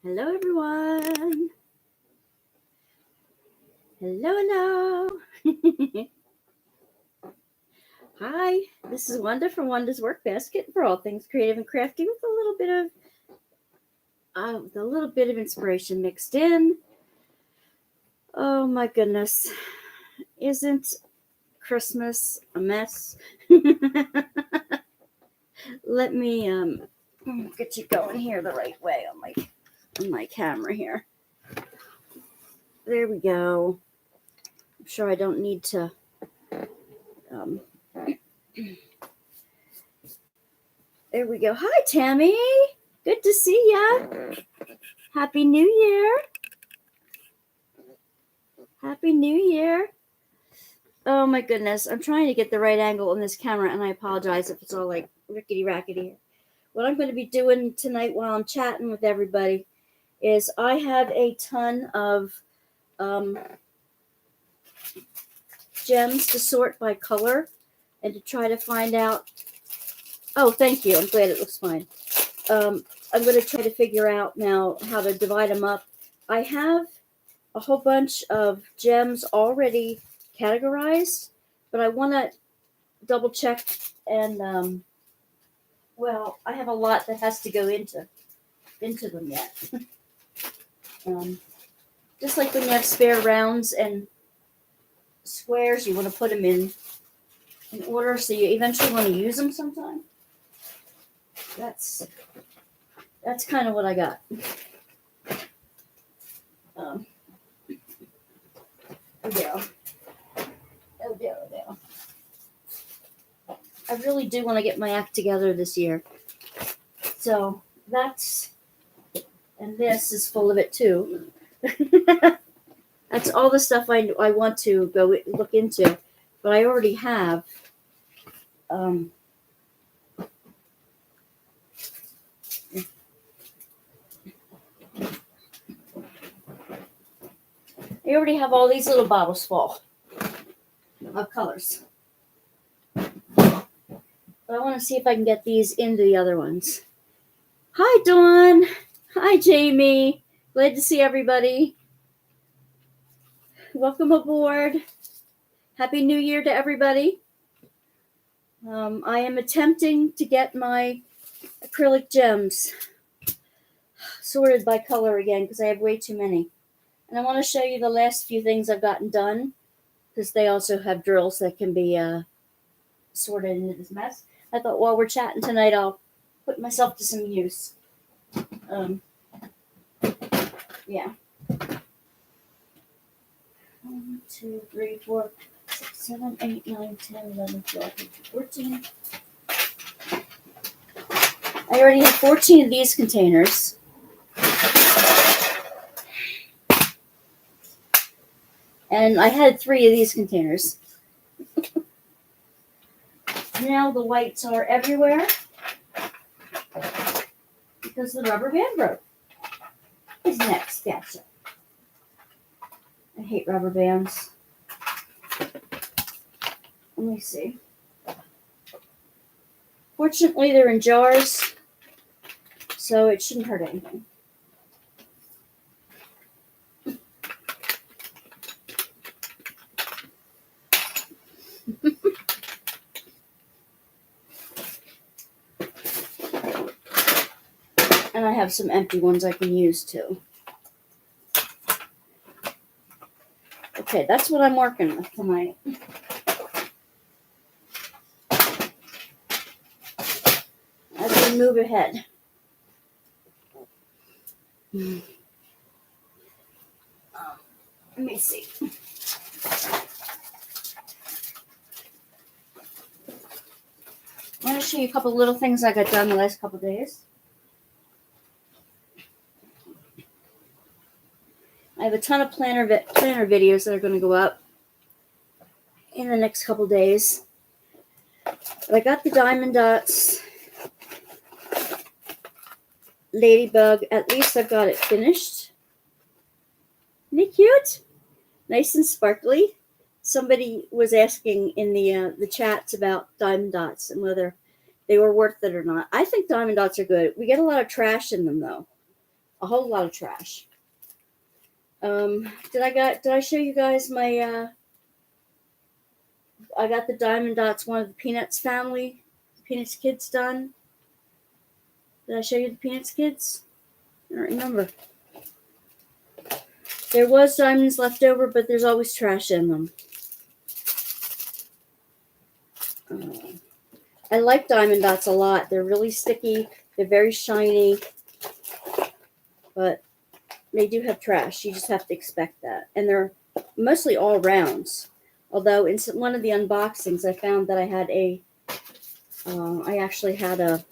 Hello, everyone. Hello, hello. Hi, this is Wanda from Wanda's Workbasket for all things creative and crafty with a little bit of inspiration mixed in. Oh my goodness, isn't Christmas a mess? Let me get you going here the right way on my camera here. There we go. I'm sure I don't need to there we go. Hi, Tammy. Good to see ya. Happy New Year. Happy New Year. Oh my goodness. I'm trying to get the right angle on this camera, and I apologize if it's all like rickety rackety. What I'm going to be doing tonight while I'm chatting with everybody is I have a ton of gems to sort by color and to try to find out. Oh, thank you. I'm glad it looks fine. I'm going to try to figure out now how to divide them up. I have a whole bunch of gems already categorized, but I want to double check and well, I have a lot that has to go into them yet. Just like when you have spare rounds and squares, you want to put them in order so you eventually want to use them sometime. That's kind of what I got. Oh dear. I really do want to get my act together this year. So and this is full of it too. That's all the stuff I want to go look into, but I already have. I already have all these little bottles full of colors. But I want to see if I can get these into the other ones. Hi, Dawn. Hi, Jamie. Glad to see everybody. Welcome aboard. Happy New Year to everybody. I am attempting to get my acrylic gems sorted by color again because I have way too many. And I want to show you the last few things I've gotten done because they also have drills that can be sorted into this mess. I thought while we're chatting tonight, I'll put myself to some use. Yeah. 1, 2, 3, 4, 6, 7, 8, 9, 10, 11, 12, 13, 14. I already have 14 of these containers. And I had 3 of these containers. Now the whites are everywhere because the rubber band broke. Is next, gotcha. I hate rubber bands. Let me see. Fortunately, they're in jars, so it shouldn't hurt anything. And I have some empty ones I can use too. Okay, that's what I'm working with tonight. As we move ahead. Let me see. I want to show you a couple little things I got done the last couple days. I have a ton of planner videos that are going to go up in the next couple days. But I got the diamond dots ladybug. At least I've got it finished. Isn't it cute? Nice and sparkly. Somebody was asking in the chats about diamond dots and whether they were worth it or not. I think diamond dots are good. We get a lot of trash in them though. a whole lot of trash. Did I show you guys my I got the Diamond Dots, one of the Peanuts family, Peanuts kids done. Did I show you the Peanuts kids? I don't remember. There was diamonds left over, but there's always trash in them. I like Diamond Dots a lot. They're really sticky. They're very shiny. But they do have trash. You just have to expect that. And they're mostly all rounds. Although in one of the unboxings, I found that I had I actually had a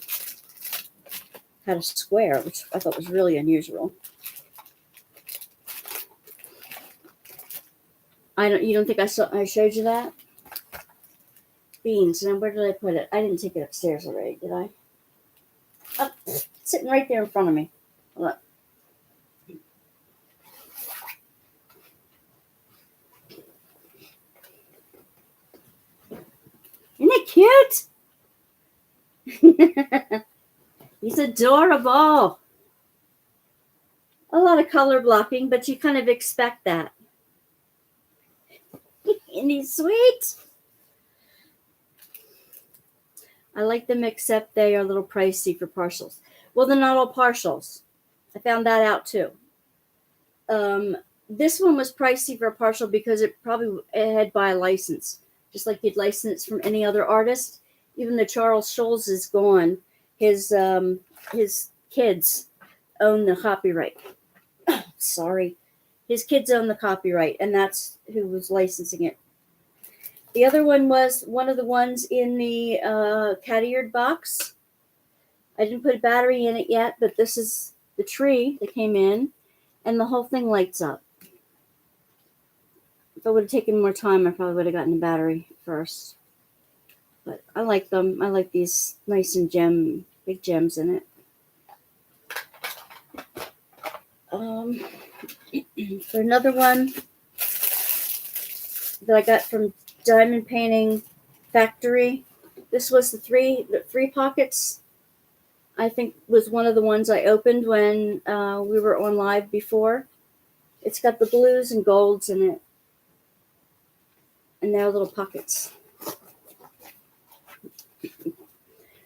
square, which I thought was really unusual. You don't think I showed you that? Beans. Now, where did I put it? I didn't take it upstairs already, did I? Oh, sitting right there in front of me. Look. Isn't it cute? He's adorable. A lot of color blocking, but you kind of expect that. And he's sweet. I like them, except they are a little pricey for partials. Well, they're not all partials. I found that out too. This one was pricey for a partial because it had by a license, just like you'd license from any other artist. Even though Charles Schulz is gone, his kids own the copyright. Sorry. His kids own the copyright, and that's who was licensing it. The other one was one of the ones in the cat-eared box. I didn't put a battery in it yet, but this is the tree that came in, and the whole thing lights up. If I would have taken more time, I probably would have gotten the battery first. But I like them. I like these nice and big gems in it. For another one that I got from Diamond Painting Factory, this was the three pockets. I think was one of the ones I opened when we were on live before. It's got the blues and golds in it, and they're little pockets.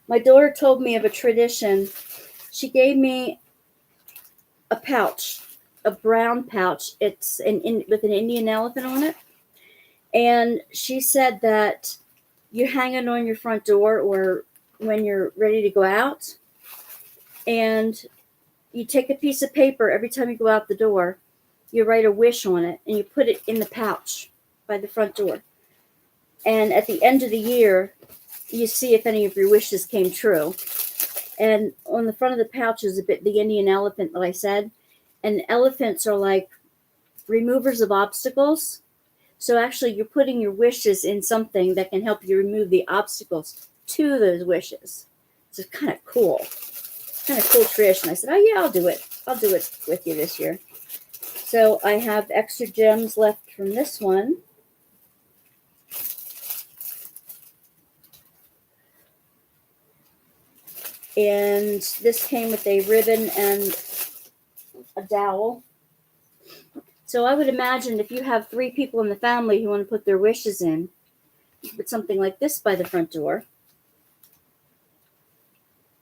My daughter told me of a tradition. She gave me a pouch, a brown pouch. It's with an Indian elephant on it. And she said that you hang it on your front door or when you're ready to go out. And you take a piece of paper every time you go out the door. You write a wish on it and you put it in the pouch by the front door. And at the end of the year, you see if any of your wishes came true. And on the front of the pouch is the Indian elephant that I said. And elephants are like removers of obstacles. So actually, you're putting your wishes in something that can help you remove the obstacles to those wishes. So it's kind of cool. Kind of cool tradition. I said, oh yeah, I'll do it. I'll do it with you this year. So I have extra gems left from this one. And this came with a ribbon and a dowel. So I would imagine if you have 3 people in the family who want to put their wishes in, you put something like this by the front door.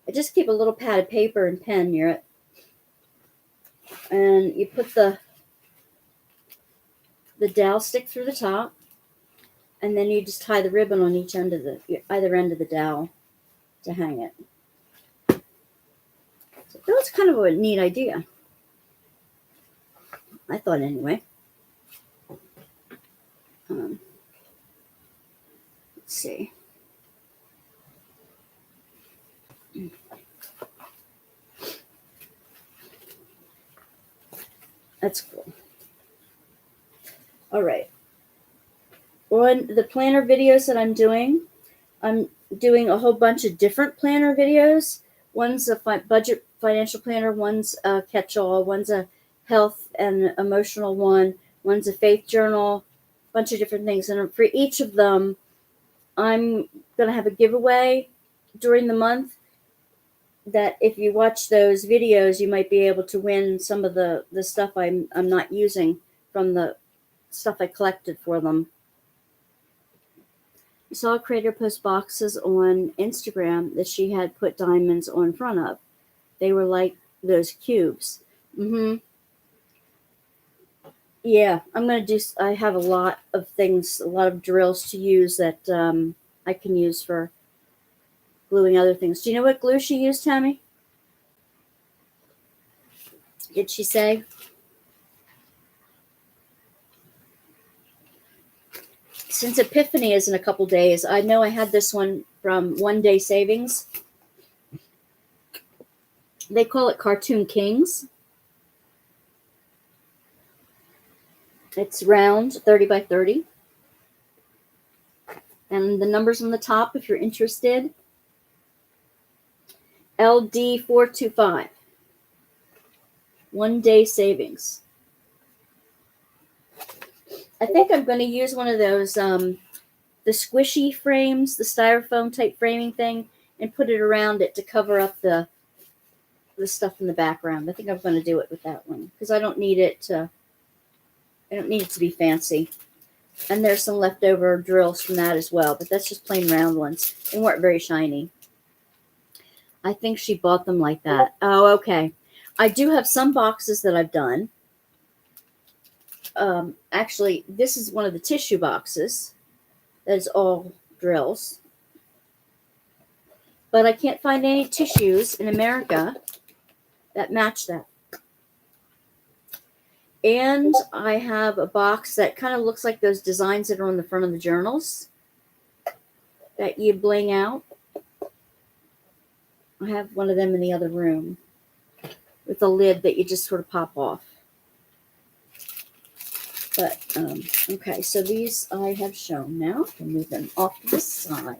I just keep a little pad of paper and pen near it. And you put the dowel stick through the top. And then you just tie the ribbon on either end of the dowel to hang it. So that's kind of a neat idea. I thought anyway. Let's see. That's cool. All right. On the planner videos that I'm doing a whole bunch of different planner videos. One's a budget financial planner, one's a catch-all, one's a health and emotional one, one's a faith journal, a bunch of different things. And for each of them, I'm going to have a giveaway during the month. that if you watch those videos, you might be able to win some of the stuff I'm not using from the stuff I collected for them. I saw a creator post boxes on Instagram that she had put diamonds on front of. They were like those cubes. Yeah, I'm going to do, I have a lot of things, a lot of drills to use that I can use for gluing other things. Do you know what glue she used, Tammy? Did she say? Since Epiphany is in a couple days, I know I had this one from One Day Savings. They call it Cartoon Kings. It's round, 30 by 30. And the numbers on the top, if you're interested, LD425. One Day Savings. I think I'm going to use one of those, the squishy frames, the styrofoam type framing thing, and put it around it to cover up the stuff in the background. I think I'm going to do it with that one because I don't need it to be fancy. And there's some leftover drills from that as well, but that's just plain round ones. They weren't very shiny. I think she bought them like that. Oh, okay. I do have some boxes that I've done. Actually, this is one of the tissue boxes. That is all drills. But I can't find any tissues in America that match that. And I have a box that kind of looks like those designs that are on the front of the journals that you bling out. I have one of them in the other room with a lid that you just sort of pop off. But, okay, so these I have shown now. I'll move them off to the side.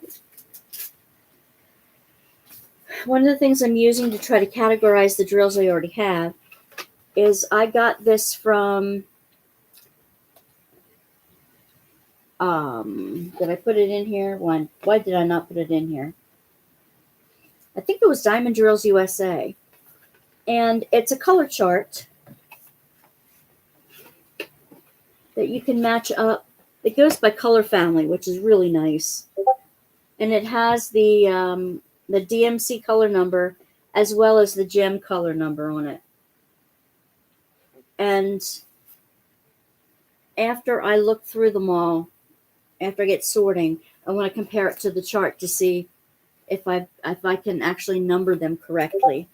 One of the things I'm using to try to categorize the drills I already have is I got this from, did I put it in here? Why did I not put it in here? I think it was Diamond Drills USA. And it's a color chart that you can match up. It goes by color family, which is really nice. And it has the DMC color number as well as the gem color number on it. And after I look through them all, after I get sorting, I want to compare it to the chart to see if I can actually number them correctly.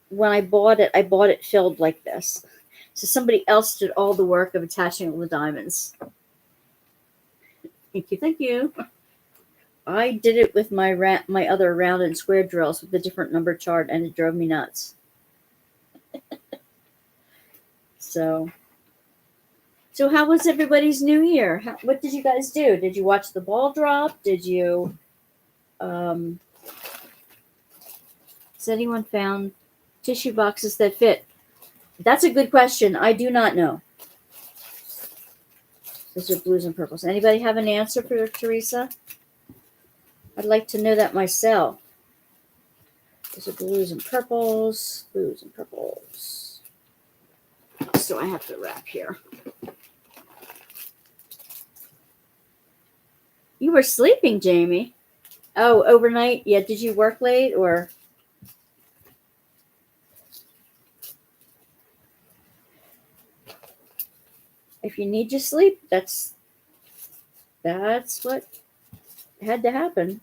When I bought it filled like this. So somebody else did all the work of attaching all the diamonds. Thank you. I did it with my other round and square drills with a different number chart, and it drove me nuts. So how was everybody's New Year? What did you guys do? Did you watch the ball drop? Did you? Has anyone found tissue boxes that fit? That's a good question. I do not know. Those are blues and purples. Anybody have an answer for Teresa? I'd like to know that myself. Those are blues and purples. Blues and purples. So I have to wrap here. You were sleeping, Jamie. Oh, overnight? Yeah, did you work late or? If you need your sleep, that's what had to happen.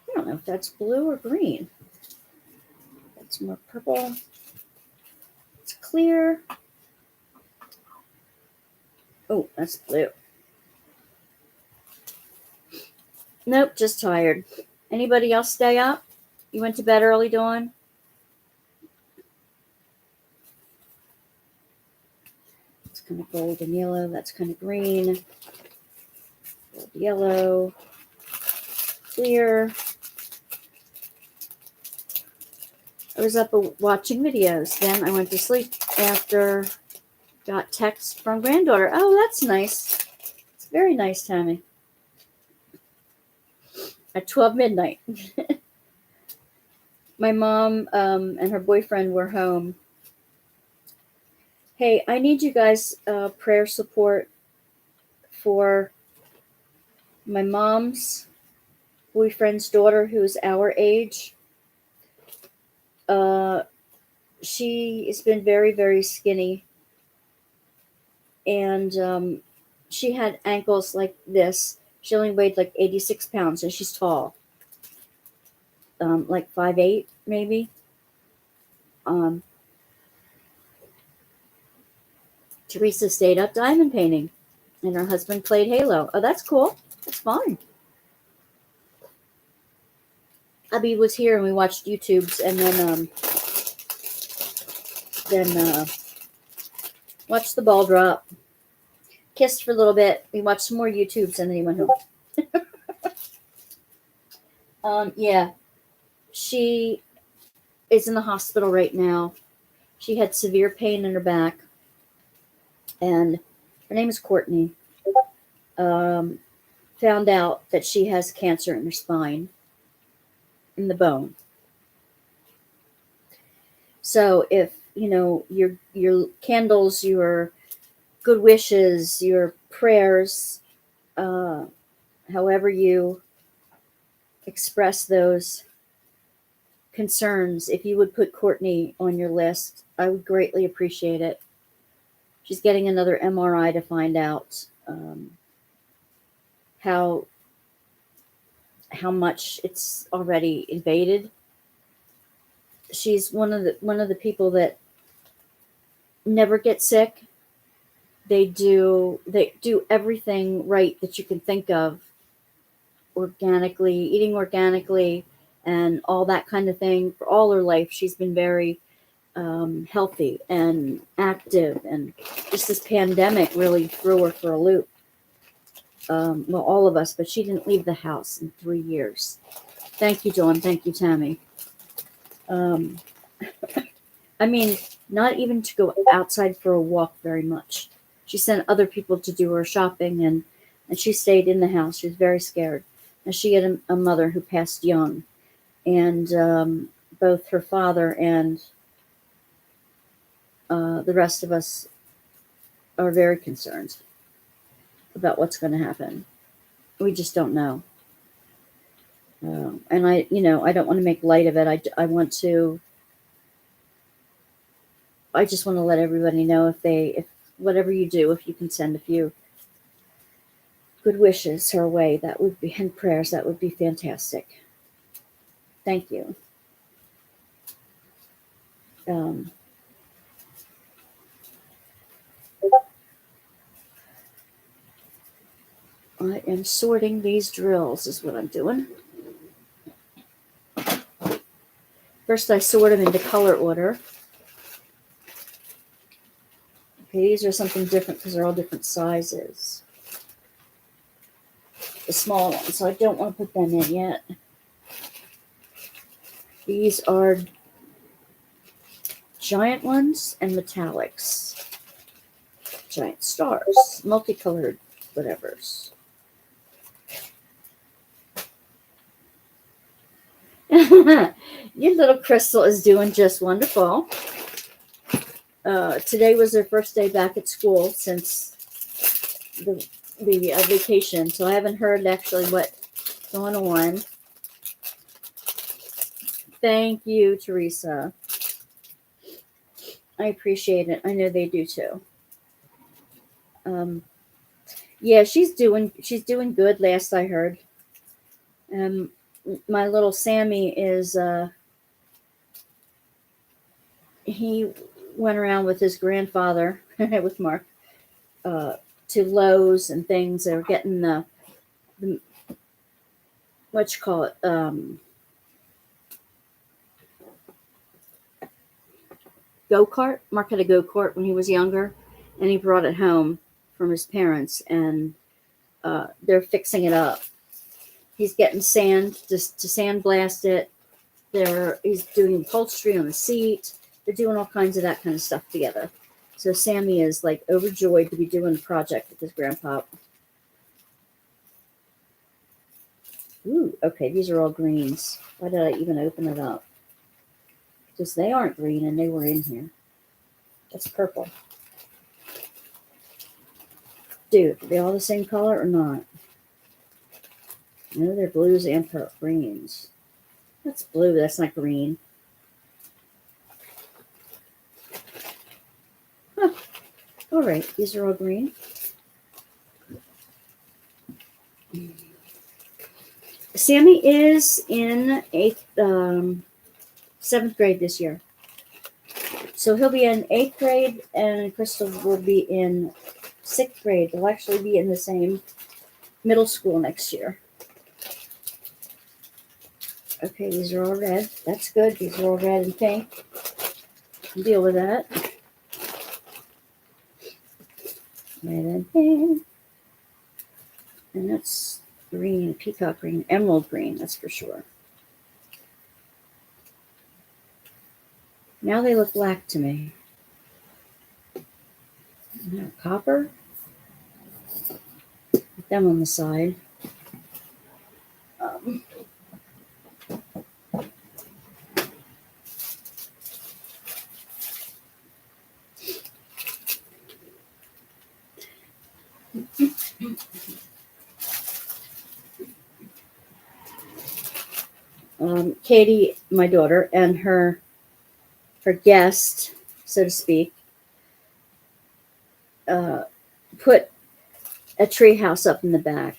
I don't know if that's blue or green. That's more purple. It's clear. Oh, that's blue. Nope, just tired. Anybody else stay up? You went to bed early, Dawn? It's kind of gold and yellow. That's kind of green. Gold, yellow. Clear. I was up watching videos. Then I went to sleep after got text from granddaughter. Oh, that's nice. It's very nice, Tammy. At 12 midnight. My mom and her boyfriend were home. Hey, I need you guys prayer support for my mom's boyfriend's daughter, who's our age. Uh, she has been very, very skinny, and she had ankles like this. She only weighed like 86 pounds, and she's tall, like 5'8", maybe. Um, Teresa stayed up diamond painting, and her husband played Halo. Oh, that's cool. That's fun. Abby was here, and we watched YouTubes, and then watched the ball drop. Kissed for a little bit. We watched some more YouTubes, and then he went home. Yeah, she is in the hospital right now. She had severe pain in her back, and her name is Courtney. Um, Found out that she has cancer in her spine, in the bone. So if your candles, your good wishes, your prayers, uh, however you express those concerns, if you would put Courtney on your list, I would greatly appreciate it. She's getting another MRI to find out how much it's already invaded. She's one of the people that never get sick. They do everything right that you can think of, organically, eating organically, and all that kind of thing. For all her life, she's been very healthy and active, and just this pandemic really threw her for a loop. Well, all of us, but she didn't leave the house in 3 years. Thank you, Dawn. Thank you, Tammy. Um, I mean, not even to go outside for a walk very much. She sent other people to do her shopping, and she stayed in the house. She was very scared. And she had a mother who passed young, and both her father and the rest of us are very concerned about what's going to happen. We just don't know. And I don't want to make light of it. I just want to let everybody know, if whatever you do, if you can send a few good wishes her way, that would be, and prayers, that would be fantastic. Thank you. Um, I am sorting these drills, is what I'm doing. First, I sort them into color order. Okay, these are something different because they're all different sizes. The small ones, so I don't want to put them in yet. These are giant ones and metallics. Giant stars, multicolored whatevers. Your little Crystal is doing just wonderful. Today was her first day back at school since the vacation, so I haven't heard actually what's going on. Thank you, Teresa. I appreciate it. I know they do too. Yeah, she's doing good. Last I heard. My little Sammy is he went around with his grandfather with Mark to Lowe's and things. They were getting the what you call it, go-kart. Mark had a go-kart when he was younger, and he brought it home from his parents, and they're fixing it up. He's getting sand just to sandblast it. He's doing upholstery on the seat. They're doing all kinds of that kind of stuff together. So Sammy is like overjoyed to be doing a project with his grandpa. Ooh, okay, these are all greens. Why did I even open it up? because they aren't green and they were in here. That's purple. Dude, are they all the same color or not? No, they're blues and greens. That's blue. That's not green. Huh. All right. These are all green. Sammy is in seventh grade this year. So he'll be in 8th grade, and Crystal will be in 6th grade. They'll actually be in the same middle school next year. Okay, these are all red. That's good. These are all red and pink. Deal with that. Red and pink. And that's green, peacock green, emerald green, that's for sure. Now they look black to me. Now copper. Put them on the side. Katie, my daughter, and her guest, so to speak, put a tree house up in the back,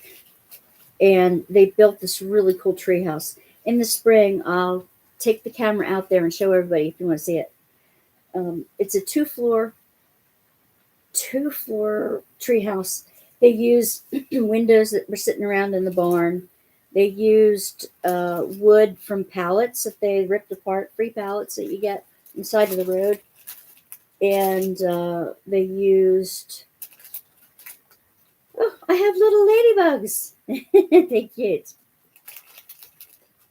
and they built this really cool tree house. In the spring, I'll take the camera out there and show everybody if you want to see it. It's a two-floor tree house. They used windows that were sitting around in the barn. They used wood from pallets that they ripped apart, free pallets that you get on the side of the road. And they used, oh, I have little ladybugs. They're cute.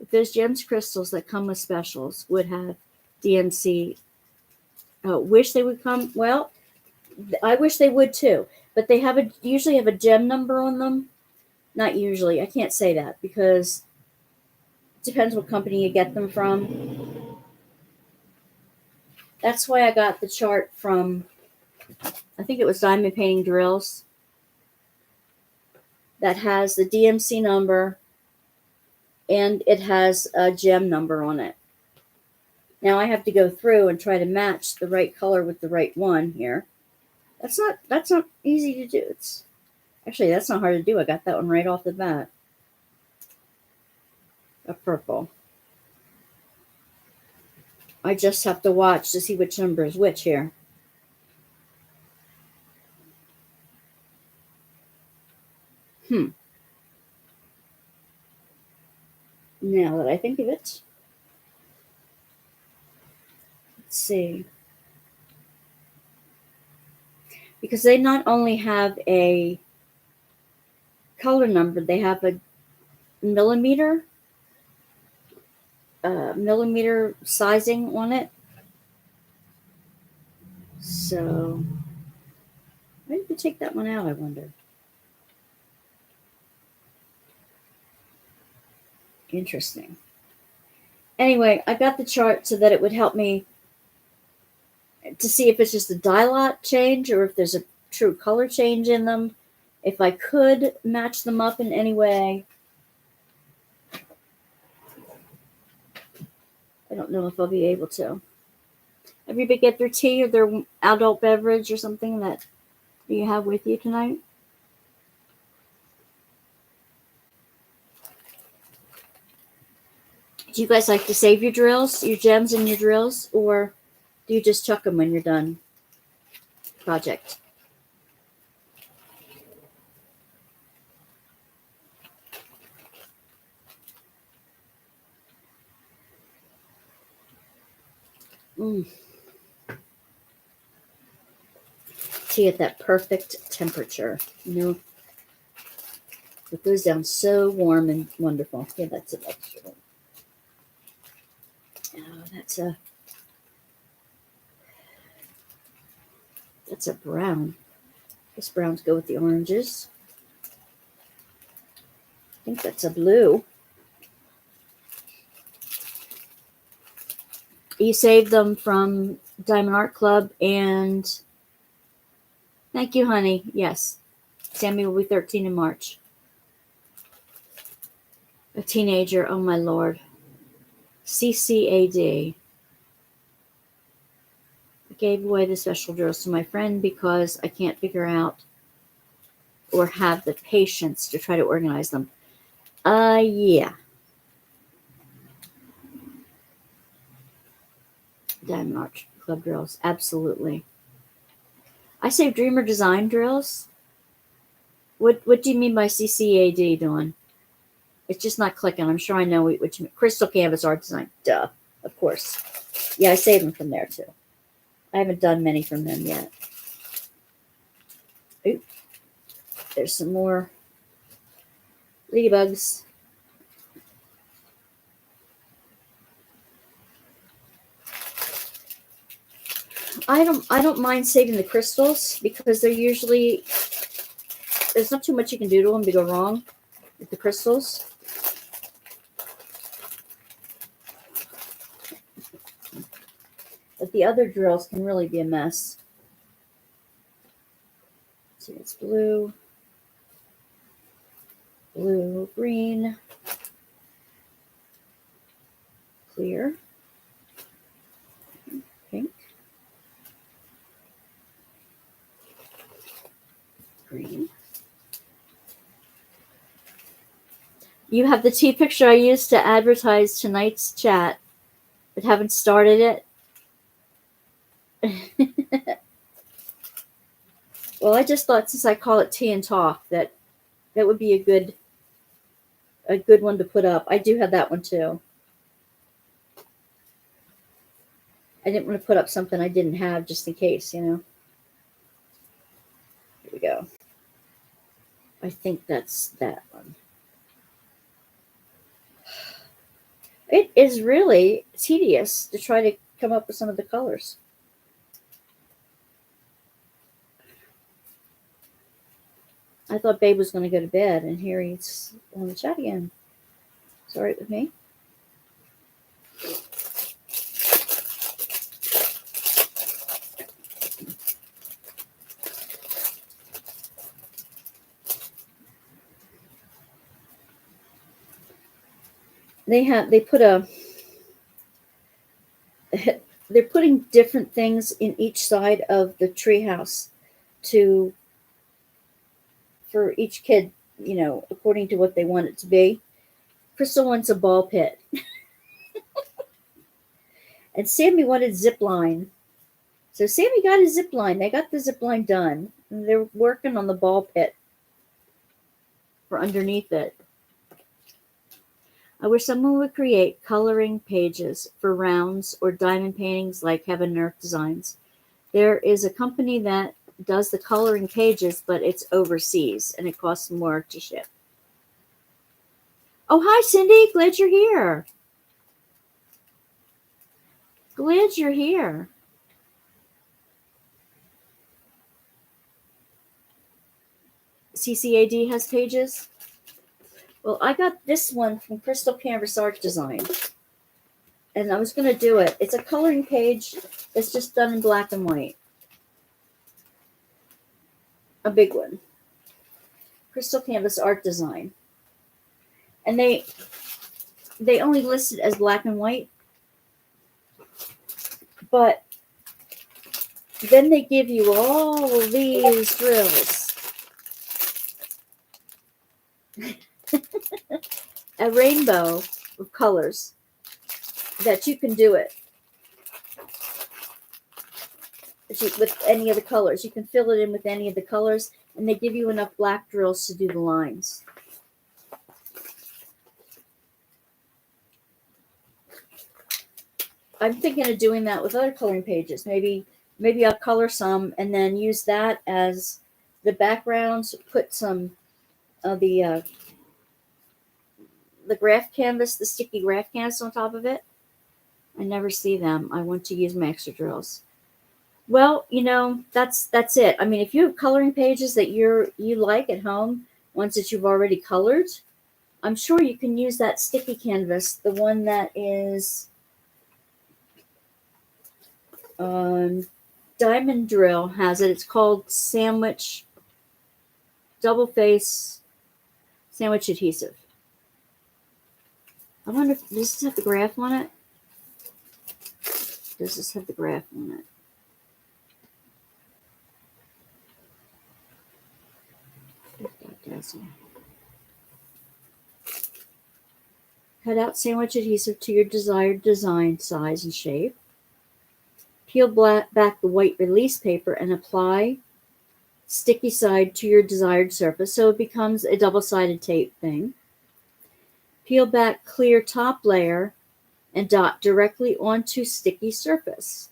If those gems crystals that come with specials would have DMC, wish they would come. Well, I wish they would too, but they usually have a gem number on them. Not usually. I can't say that because it depends what company you get them from. That's why I got the chart from, I think it was Diamond Painting Drills, that has the DMC number and it has a gem number on it. Now I have to go through and try to match the right color with the right one here. That's not easy to do. Actually, that's not hard to do. I got that one right off the bat. A purple. I just have to watch to see which number is which here. Now that I think of it. Let's see. Because they not only have a color number, they have a millimeter sizing on it. So, why did they take that one out, I wonder? Interesting. Anyway, I got the chart so that it would help me to see if it's just a dye lot change or if there's a true color change in them. If I could match them up in any way. I don't know if I'll be able to. Everybody get their tea or their adult beverage or something that you have with you tonight? Do you guys like to save your drills, your gems and your drills, or do you just chuck them when you're done project? Tea at that perfect temperature, you know. It goes down so warm and wonderful. Yeah, that's an extra one. Oh, that's a brown. This browns go with the oranges. I think that's a blue. You saved them from Diamond Art Club, and thank you, honey. Yes, Sammy will be 13 in March. A teenager. Oh my lord. CCAD. I gave away the special drills to my friend because I can't figure out or have the patience to try to organize them. Yeah. Diamond Art Club drills. Absolutely. I say Dreamer Design drills. What do you mean by CCAD, Dawn? It's just not clicking. I'm sure I know what you mean. Crystal Canvas Art Design. Duh. Of course. Yeah, I save them from there too. I haven't done many from them yet. Oop. There's some more ladybugs. I don't mind saving the crystals because they're usually, there's not too much you can do to them to go wrong with the crystals. But the other drills can really be a mess. See, it's blue, green, clear, pink, green. You have the tea picture I used to advertise tonight's chat, but haven't started it. Well, I just thought since I call it Tea and Talk that would be a good one to put up. I do have that one too. I didn't want to put up something I didn't have just in case, you know. Here we go. I think that's that one. It is really tedious to try to come up with some of the colors. I thought Babe was going to go to bed, and here he's on the chat again. It's all right with me. They put they're putting different things in each side of the treehouse for each kid, you know, according to what they want it to be. Crystal wants a ball pit. And Sammy wanted zip line. So Sammy got a zip line. They got the zip line done. And they're working on the ball pit for underneath it. I wish someone would create coloring pages for rounds or diamond paintings like Heaven and Earth Designs. There is a company that does the coloring pages, but it's overseas and it costs more to ship. Oh, hi, Cindy. Glad you're here. Glad you're here. CCAD has pages. Well, I got this one from Crystal Canvas Art Design. And I was going to do it. It's a coloring page that's just done in black and white. A big one. Crystal Canvas Art Design. And they only list it as black and white. But then they give you all of these drills. A rainbow of colors that you can do it with any of the colors. You can fill it in with any of the colors, and they give you enough black drills to do the lines. I'm thinking of doing that with other coloring pages. Maybe I'll color some and then use that as the backgrounds. Put some of the graph canvas, the sticky graph canvas on top of it. I never see them. I want to use my extra drills. Well, you know, that's it. I mean, if you have coloring pages that you like at home, ones that you've already colored, I'm sure you can use that sticky canvas, the one that is Diamond Drill has it. It's called Sandwich Double Face Sandwich Adhesive. I wonder if does this have the graph on it? Does this have the graph on it? That doesn't. Cut out sandwich adhesive to your desired design, size, and shape. Peel back the white release paper and apply sticky side to your desired surface so it becomes a double-sided tape thing. Peel back clear top layer and dot directly onto sticky surface.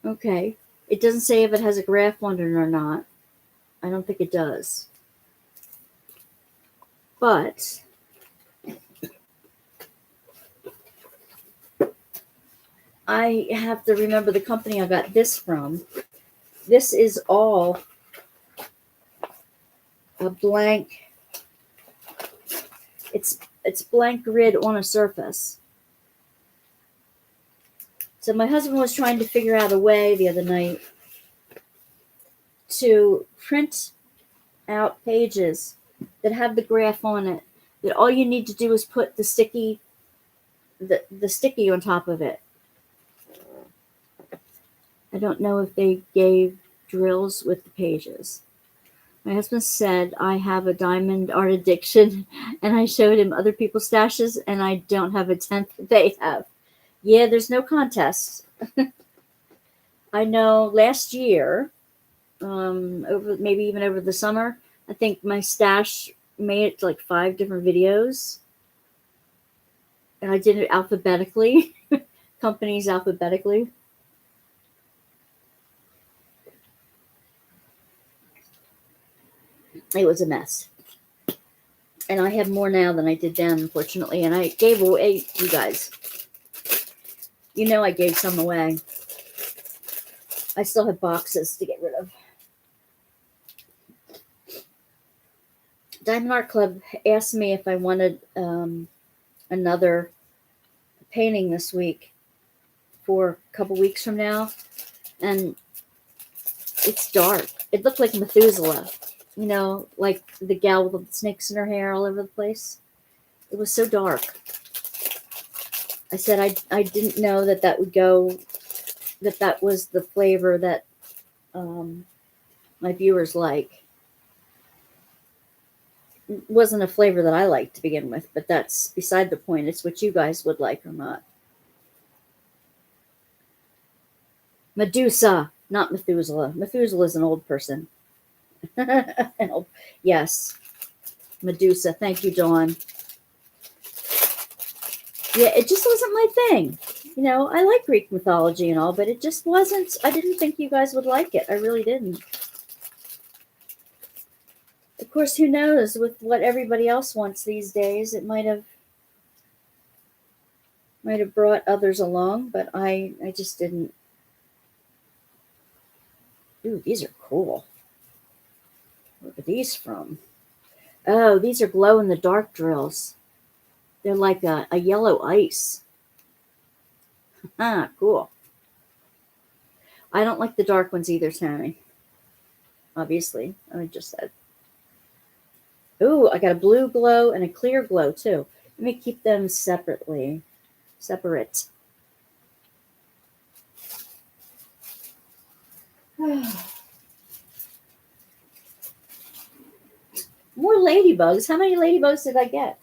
Okay, it doesn't say if it has a graph on it or not. I don't think it does. But I have to remember the company I got this from. This is all a blank. It's blank grid on a surface. So my husband was trying to figure out a way the other night to print out pages that have the graph on it. That all you need to do is put the sticky on top of it. I don't know if they gave drills with the pages. My husband said I have a diamond art addiction, and I showed him other people's stashes, and I don't have a tenth they have. Yeah, there's no contest. I know last year, maybe even over the summer, I think my stash made it to like 5 different videos, and I did it alphabetically, companies alphabetically. It was a mess. And I have more now than I did then, unfortunately. And I gave away, you guys. You know I gave some away. I still have boxes to get rid of. Diamond Art Club asked me if I wanted another painting this week for a couple weeks from now. And it's dark. It looked like Methuselah. You know, like the gal with the snakes in her hair all over the place. It was so dark. I said I didn't know that would go, that was the flavor that my viewers like. It wasn't a flavor that I liked to begin with, but that's beside the point. It's what you guys would like or not. Medusa, not Methuselah. Methuselah is an old person. Yes, Medusa. Thank you, Dawn. Yeah, it just wasn't my thing. You know, I like Greek mythology and all, but it just wasn't. I didn't think you guys would like it. I really didn't. Of course, who knows with what everybody else wants these days? It might have brought others along, but I just didn't. Ooh, these are cool. Where are these from? Oh, these are glow-in-the-dark drills. They're like a yellow ice. Ah, cool. I don't like the dark ones either, Tammy. Obviously, I just said. Ooh, I got a blue glow and a clear glow, too. Let me keep them separate. More ladybugs. How many ladybugs did I get?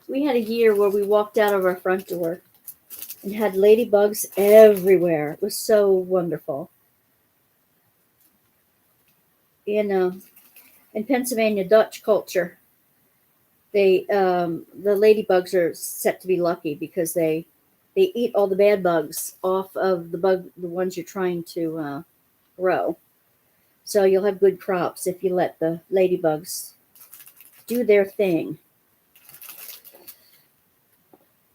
We had a year where we walked out of our front door and had ladybugs everywhere. It was so wonderful. You know, in Pennsylvania Dutch culture, the ladybugs are set to be lucky because they eat all the bad bugs off of the ones you're trying to grow. So you'll have good crops if you let the ladybugs do their thing.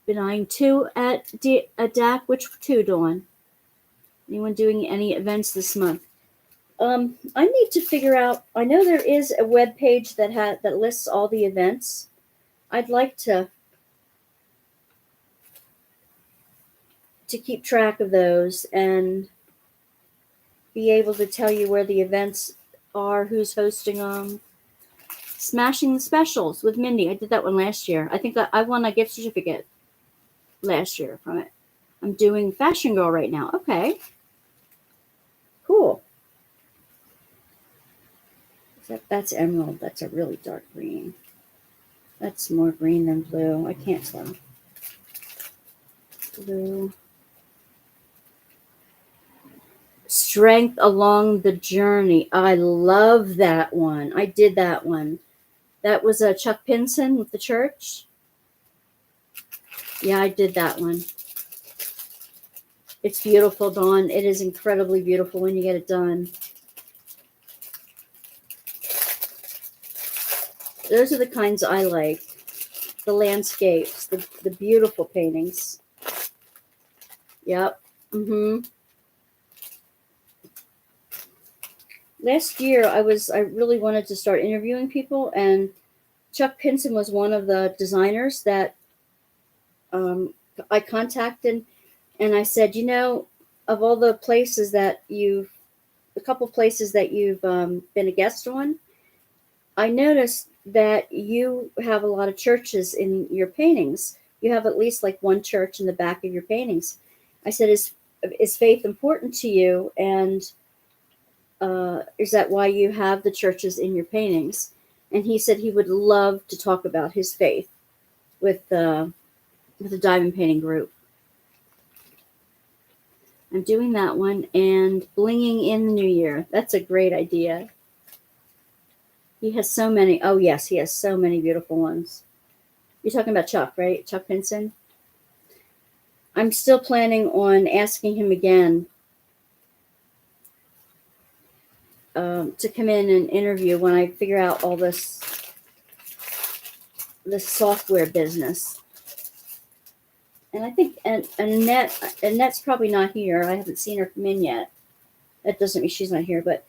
Been eyeing 2 at DAC. Which 2, Dawn? Anyone doing any events this month? I need to figure out. I know there is a web page that lists all the events. I'd like to keep track of those and be able to tell you where the events are, who's hosting them. Smashing the Specials with Mindy. I did that one last year. I think that I won a gift certificate last year from it. I'm doing Fashion Girl right now. Okay. Cool. That's emerald. That's a really dark green. That's more green than blue. I can't tell. Blue. Strength Along the Journey. I love that one. I did that one. That was a Chuck Pinson with the church. Yeah, I did that one. It's beautiful, Dawn. It is incredibly beautiful when you get it done. Those are the kinds I like. The landscapes, the beautiful paintings. Yep. Last year, I really wanted to start interviewing people, and Chuck Pinson was one of the designers that I contacted, and I said, of all the places that a couple places that you've been a guest on, I noticed that you have a lot of churches in your paintings. You have at least like one church in the back of your paintings. I said, is faith important to you? And is that why you have the churches in your paintings? And he said he would love to talk about his faith with the diamond painting group. I'm doing that one, and blinging in the new year. That's a great idea. He has so many. Oh, yes, he has so many beautiful ones. You're talking about Chuck, right? Chuck Pinson? I'm still planning on asking him again to come in and interview when I figure out all this software business. And I think Annette's probably not here. I haven't seen her come in yet. That doesn't mean she's not here, but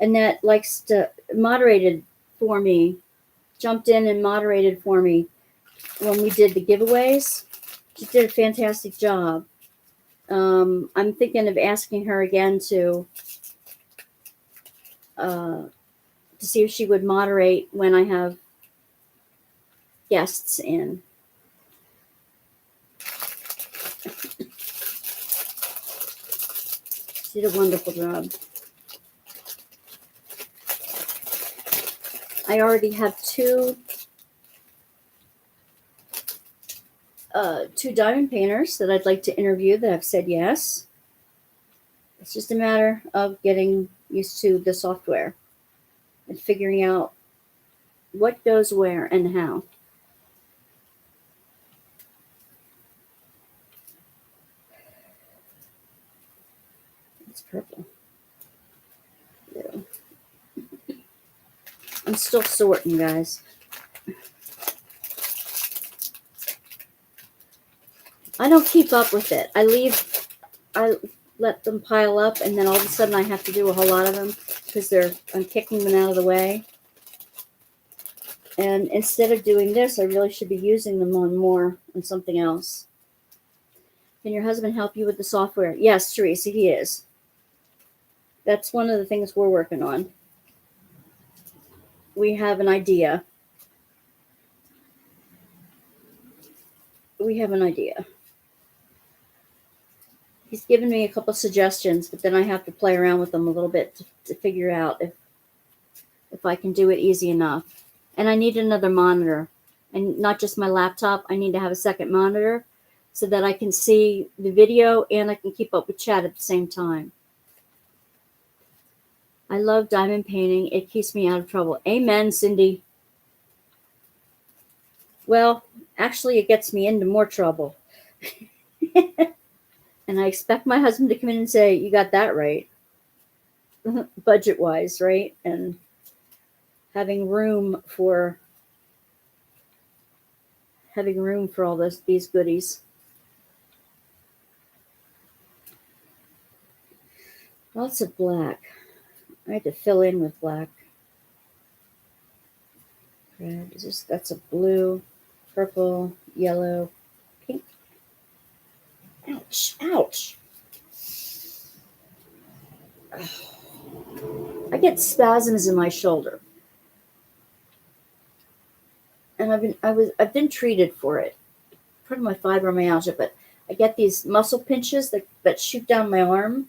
Annette likes to moderated for me, jumped in and moderated for me when we did the giveaways. She did a fantastic job. I'm thinking of asking her again to see if she would moderate when I have guests in. She did a wonderful job. I already have two diamond painters that I'd like to interview that have said yes. It's just a matter of getting used to the software and figuring out what goes where and how. It's purple. Blue. I'm still sorting, guys. I don't keep up with it. I let them pile up, and then all of a sudden I have to do a whole lot of them because I'm kicking them out of the way. And instead of doing this, I really should be using them on something else. Can your husband help you with the software? Yes, Teresa, he is. That's one of the things we're working on. We have an idea. He's given me a couple suggestions, but then I have to play around with them a little bit to figure out if I can do it easy enough. And I need another monitor, and not just my laptop. I need to have a second monitor so that I can see the video and I can keep up with chat at the same time. I love diamond painting. It keeps me out of trouble. Amen, Cindy. Well, actually, it gets me into more trouble. And I expect my husband to come in and say, you got that right. Budget-wise, right? And having room for all these goodies. Lots of black. I had to fill in with black. Red. That's a blue, purple, yellow, pink. Ouch, ouch. I get spasms in my shoulder. And I've been treated for it. Part of my fibromyalgia, but I get these muscle pinches that shoot down my arm.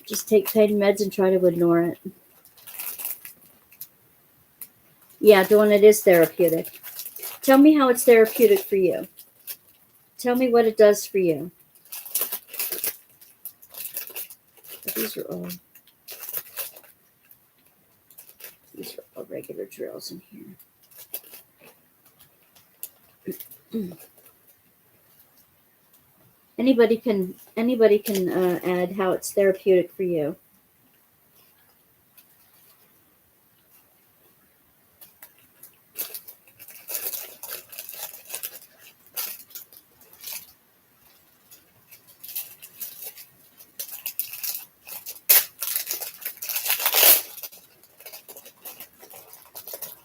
Just take pain meds and try to ignore it. Yeah, Dawn, it is therapeutic. Tell me how it's therapeutic for you. Tell me what it does for you. These are all regular drills in here. Anybody can add how it's therapeutic for you.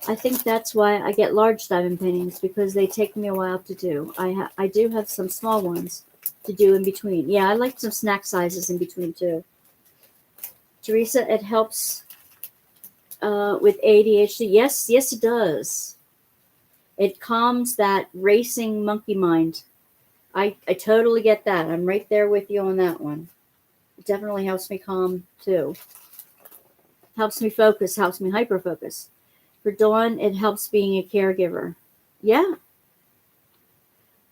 I think that's why I get large diamond paintings, because they take me a while to do. I do have some small ones to do in between. Yeah, I like some snack sizes in between too. Teresa, it helps with ADHD. Yes, it does. It calms that racing monkey mind. I totally get that. I'm right there with you on that one. It definitely helps me calm too. Helps me focus, helps me hyper focus. For Dawn, it helps being a caregiver. Yeah.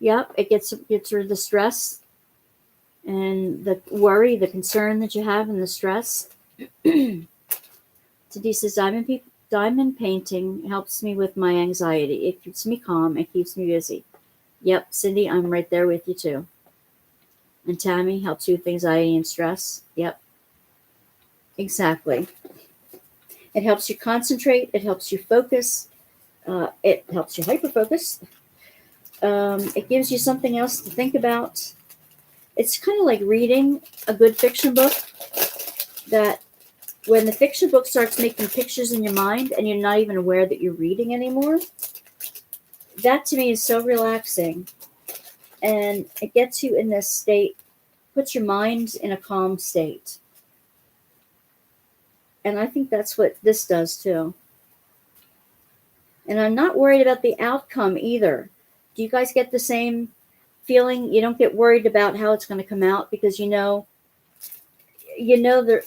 Yep. It gets rid of the stress and the worry, the concern that you have, and the stress. Cindy says, diamond painting helps me with my anxiety. It keeps me calm. It keeps me busy. Yep, Cindy, I'm right there with you too. And Tammy, helps you with anxiety and stress. Yep. Exactly. It helps you concentrate. It helps you focus. It helps you hyper-focus. It gives you something else to think about. It's kind of like reading a good fiction book, that when the fiction book starts making pictures in your mind and you're not even aware that you're reading anymore, that to me is so relaxing. And it gets you in this state, puts your mind in a calm state. And I think that's what this does too. And I'm not worried about the outcome either. Do you guys get the same feeling? You don't get worried about how it's going to come out, because you know the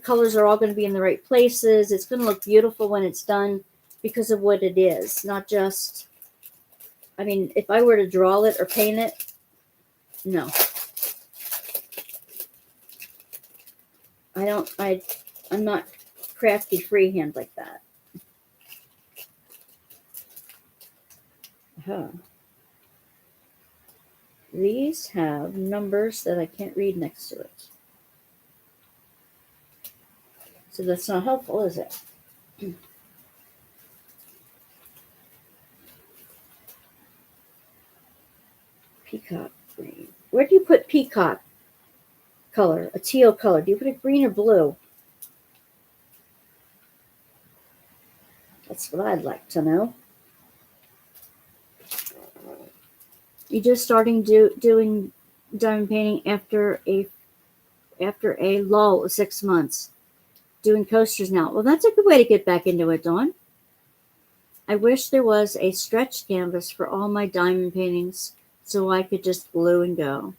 colors are all going to be in the right places. It's going to look beautiful when it's done because of what it is, not just, I mean, if I were to draw it or paint it, no. I'm not crafty freehand like that. These have numbers that I can't read next to it. So that's not helpful, is it? Peacock green. Where do you put peacock color? A teal color. Do you put it green or blue? That's what I'd like to know. You're just starting doing diamond painting after a lull of 6 months. Doing coasters now. Well, that's a good way to get back into it, Dawn. I wish there was a stretch canvas for all my diamond paintings so I could just glue and go.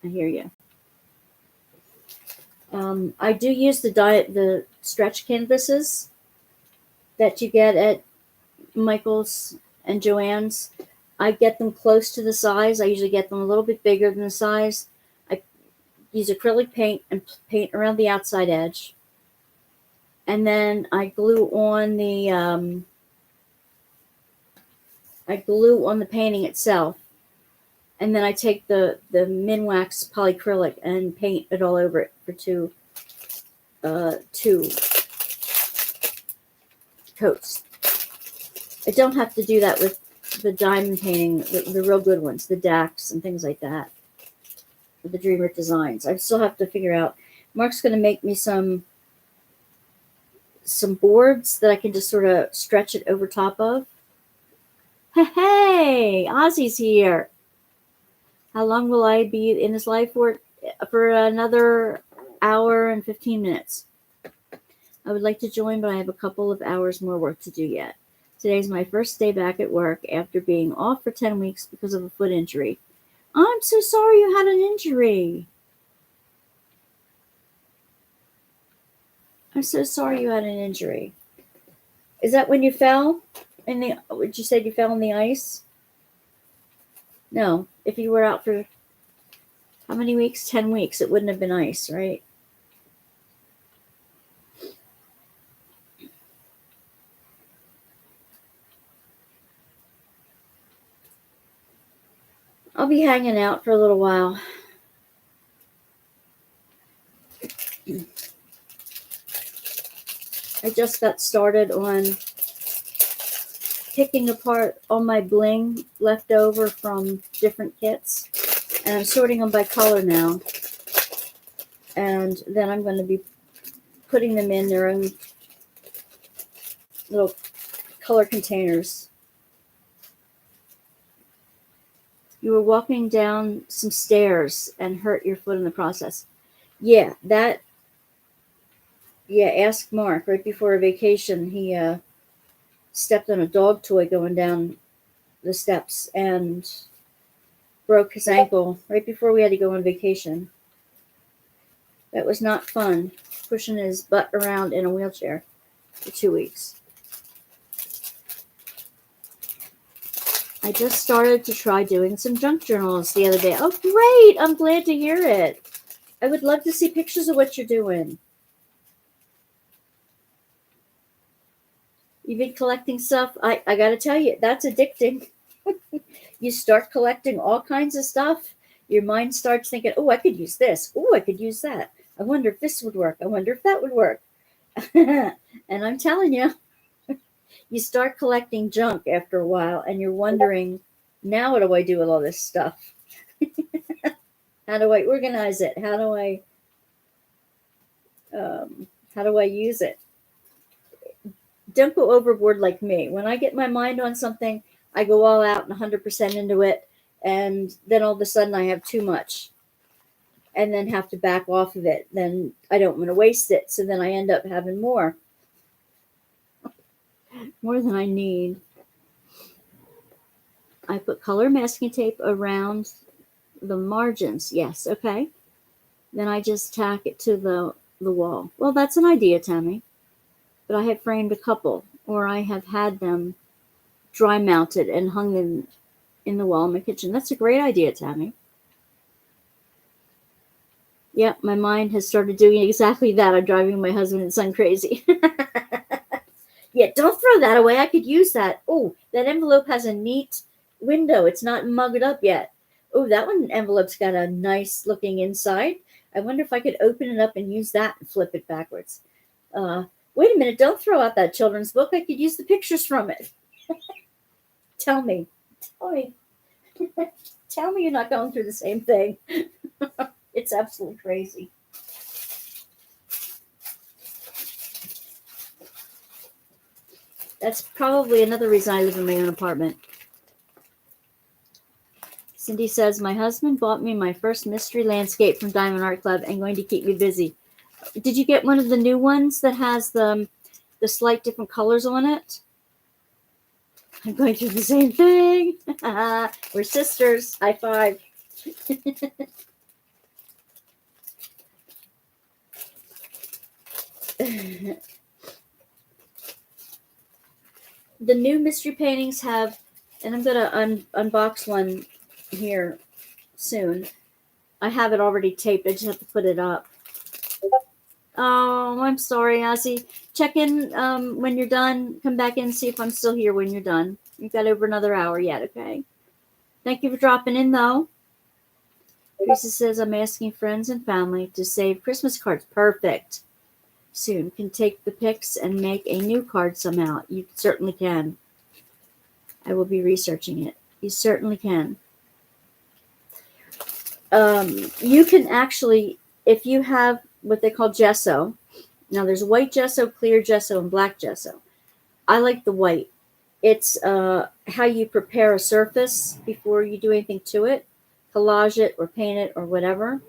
I hear you. I do use the stretch canvases that you get at Michael's and Joann's. I get them close to the size. I usually get them a little bit bigger than the size. I use acrylic paint and paint around the outside edge. And then I glue on the painting itself. And then I take the Minwax polyacrylic and paint it all over it for two coats. I don't have to do that with the diamond painting, the real good ones, the Dax and things like that, for the Dreamer designs. I still have to figure out. Mark's going to make me some boards that I can just sort of stretch it over top of. Hey, Ozzy's here. How long will I be in his life for? For another hour and 15 minutes. I would like to join, but I have a couple of hours more work to do yet. Today's my first day back at work after being off for 10 weeks because of a foot injury. I'm so sorry you had an injury. I'm so sorry you had an injury. Is that when you fell? Would you say you fell in the ice? No. If you were out for how many weeks? 10 weeks. It wouldn't have been ice, right? I'll be hanging out for a little while. I just got started on picking apart all my bling left over from different kits. And I'm sorting them by color now. And then I'm going to be putting them in their own little color containers. You were walking down some stairs and hurt your foot in the process. Yeah, ask Mark. Right before a vacation, he stepped on a dog toy going down the steps and broke his ankle right before we had to go on vacation. That was not fun, pushing his butt around in a wheelchair for 2 weeks. I just started to try doing some junk journals the other day. Oh, great! I'm glad to hear it. I would love to see pictures of what you're doing. You've been collecting stuff. I got to tell you, that's addicting. You start collecting all kinds of stuff. Your mind starts thinking, oh, I could use this. Oh, I could use that. I wonder if this would work. I wonder if that would work. And I'm telling you, you start collecting junk after a while and you're wondering, now what do I do with all this stuff? How do I organize it? How do I use it? Don't go overboard like me. When I get my mind on something, I go all out and 100% into it. And then all of a sudden I have too much and then have to back off of it. Then I don't want to waste it. So then I end up having more than I need. I put color masking tape around the margins. Yes. Okay. Then I just tack it to the wall. Well, that's an idea, Tammy. But I have framed a couple, or I have had them dry mounted and hung them in the wall in my kitchen. That's a great idea, Tammy. Yep, my mind has started doing exactly that. I'm driving my husband and son crazy. Yeah, don't throw that away. I could use that. Oh, that envelope has a neat window. It's not mugged up yet. Oh, that one envelope's got a nice looking inside. I wonder if I could open it up and use that and flip it backwards. Wait a minute, don't throw out that children's book. I could use the pictures from it. Tell me. Tell me you're not going through the same thing. It's absolutely crazy. That's probably another reason I live in my own apartment. Cindy says, my husband bought me my first mystery landscape from Diamond Art Club and going to keep me busy. Did you get one of the new ones that has the slight different colors on it? I'm going through the same thing. We're sisters. High five. The new mystery paintings have, and I'm going to unbox one here soon. I have it already taped. I just have to put it up. Oh, I'm sorry, Ozzy. Check in when you're done. Come back in and see if I'm still here when you're done. You've got over another hour yet, okay? Thank you for dropping in, though. Teresa says, I'm asking friends and family to save Christmas cards. Perfect. Soon. Can take the pics and make a new card somehow. You certainly can. I will be researching it. You certainly can. You can actually, if you have what they call gesso, now there's white gesso, clear gesso, and black gesso. I like the white. It's how you prepare a surface before you do anything to it, collage it or paint it or whatever.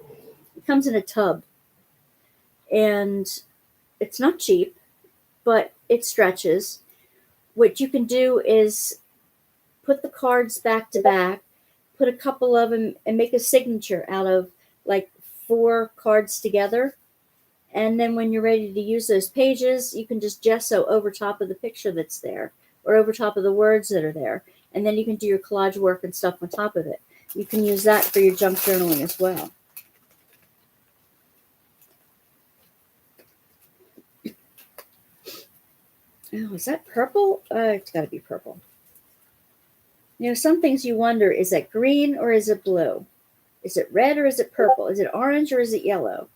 It comes in a tub, and it's not cheap, but it stretches. What you can do is put the cards back to back, put a couple of them, and make a signature out of like 4 cards together. And then when you're ready to use those pages, you can just gesso over top of the picture that's there or over top of the words that are there. And then you can do your collage work and stuff on top of it. You can use that for your junk journaling as well. Oh, is that purple? It's got to be purple. You know, some things you wonder, is that green or is it blue? Is it red or is it purple? Is it orange or is it yellow?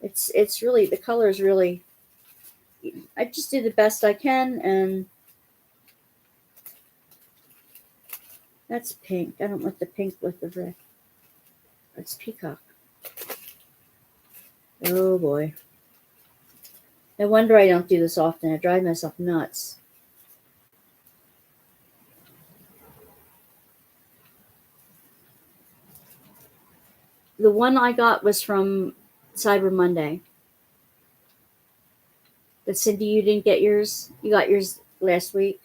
It's really, the colors really, I just do the best I can, and that's pink. I don't like the pink with the red. That's peacock. Oh boy. No wonder I don't do this often. I drive myself nuts. The one I got was from Cyber Monday. But Cindy, you didn't get yours? You got yours last week?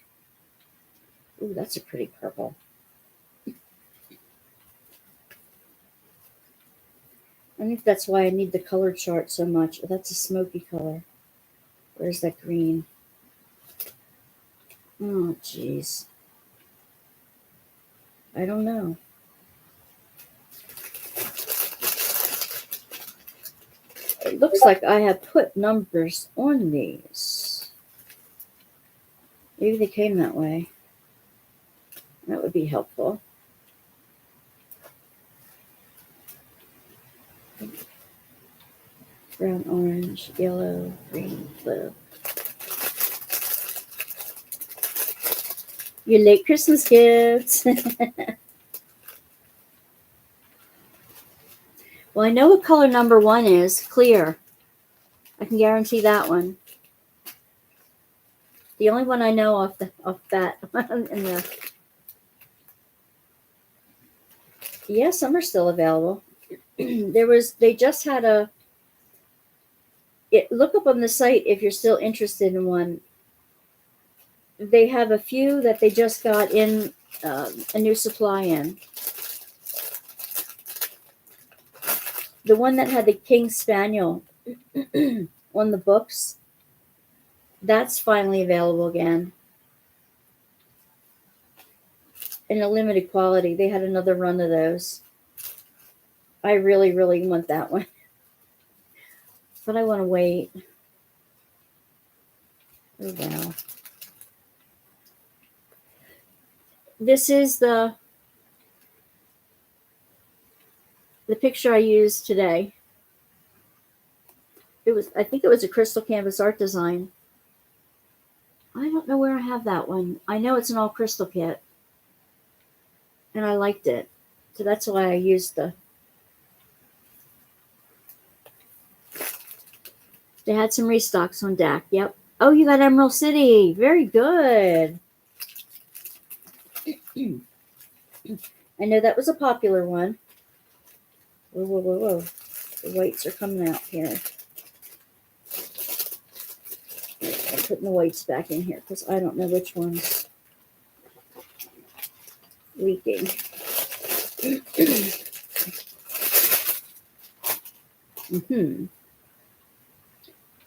Ooh, that's a pretty purple. I think that's why I need the color chart so much. Oh, that's a smoky color. Where's that green? Oh, jeez. I don't know. It looks like I have put numbers on these. Maybe they came that way. That would be helpful. Brown, orange, yellow, green, blue. Your late Christmas gifts. Well, I know what color number 1 is. Clear. I can guarantee that one. The only one I know off that. Yeah, some are still available. They just had look up on the site if you're still interested in one. They have a few that they just got in a new supply in. The one that had the King Spaniel on the books, that's finally available again. In a limited quality. They had another run of those. I really, really want that one. But I want to wait. Oh, wow. This is the picture I used today. I think it was a crystal canvas art design. I don't know where I have that one. I know it's an all crystal kit. And I liked it. So that's why I used they had some restocks on deck. Yep. Oh, you got Emerald City. Very good. I know that was a popular one. Whoa, whoa, whoa, whoa. The whites are coming out here. I'm putting the whites back in here because I don't know which one's leaking.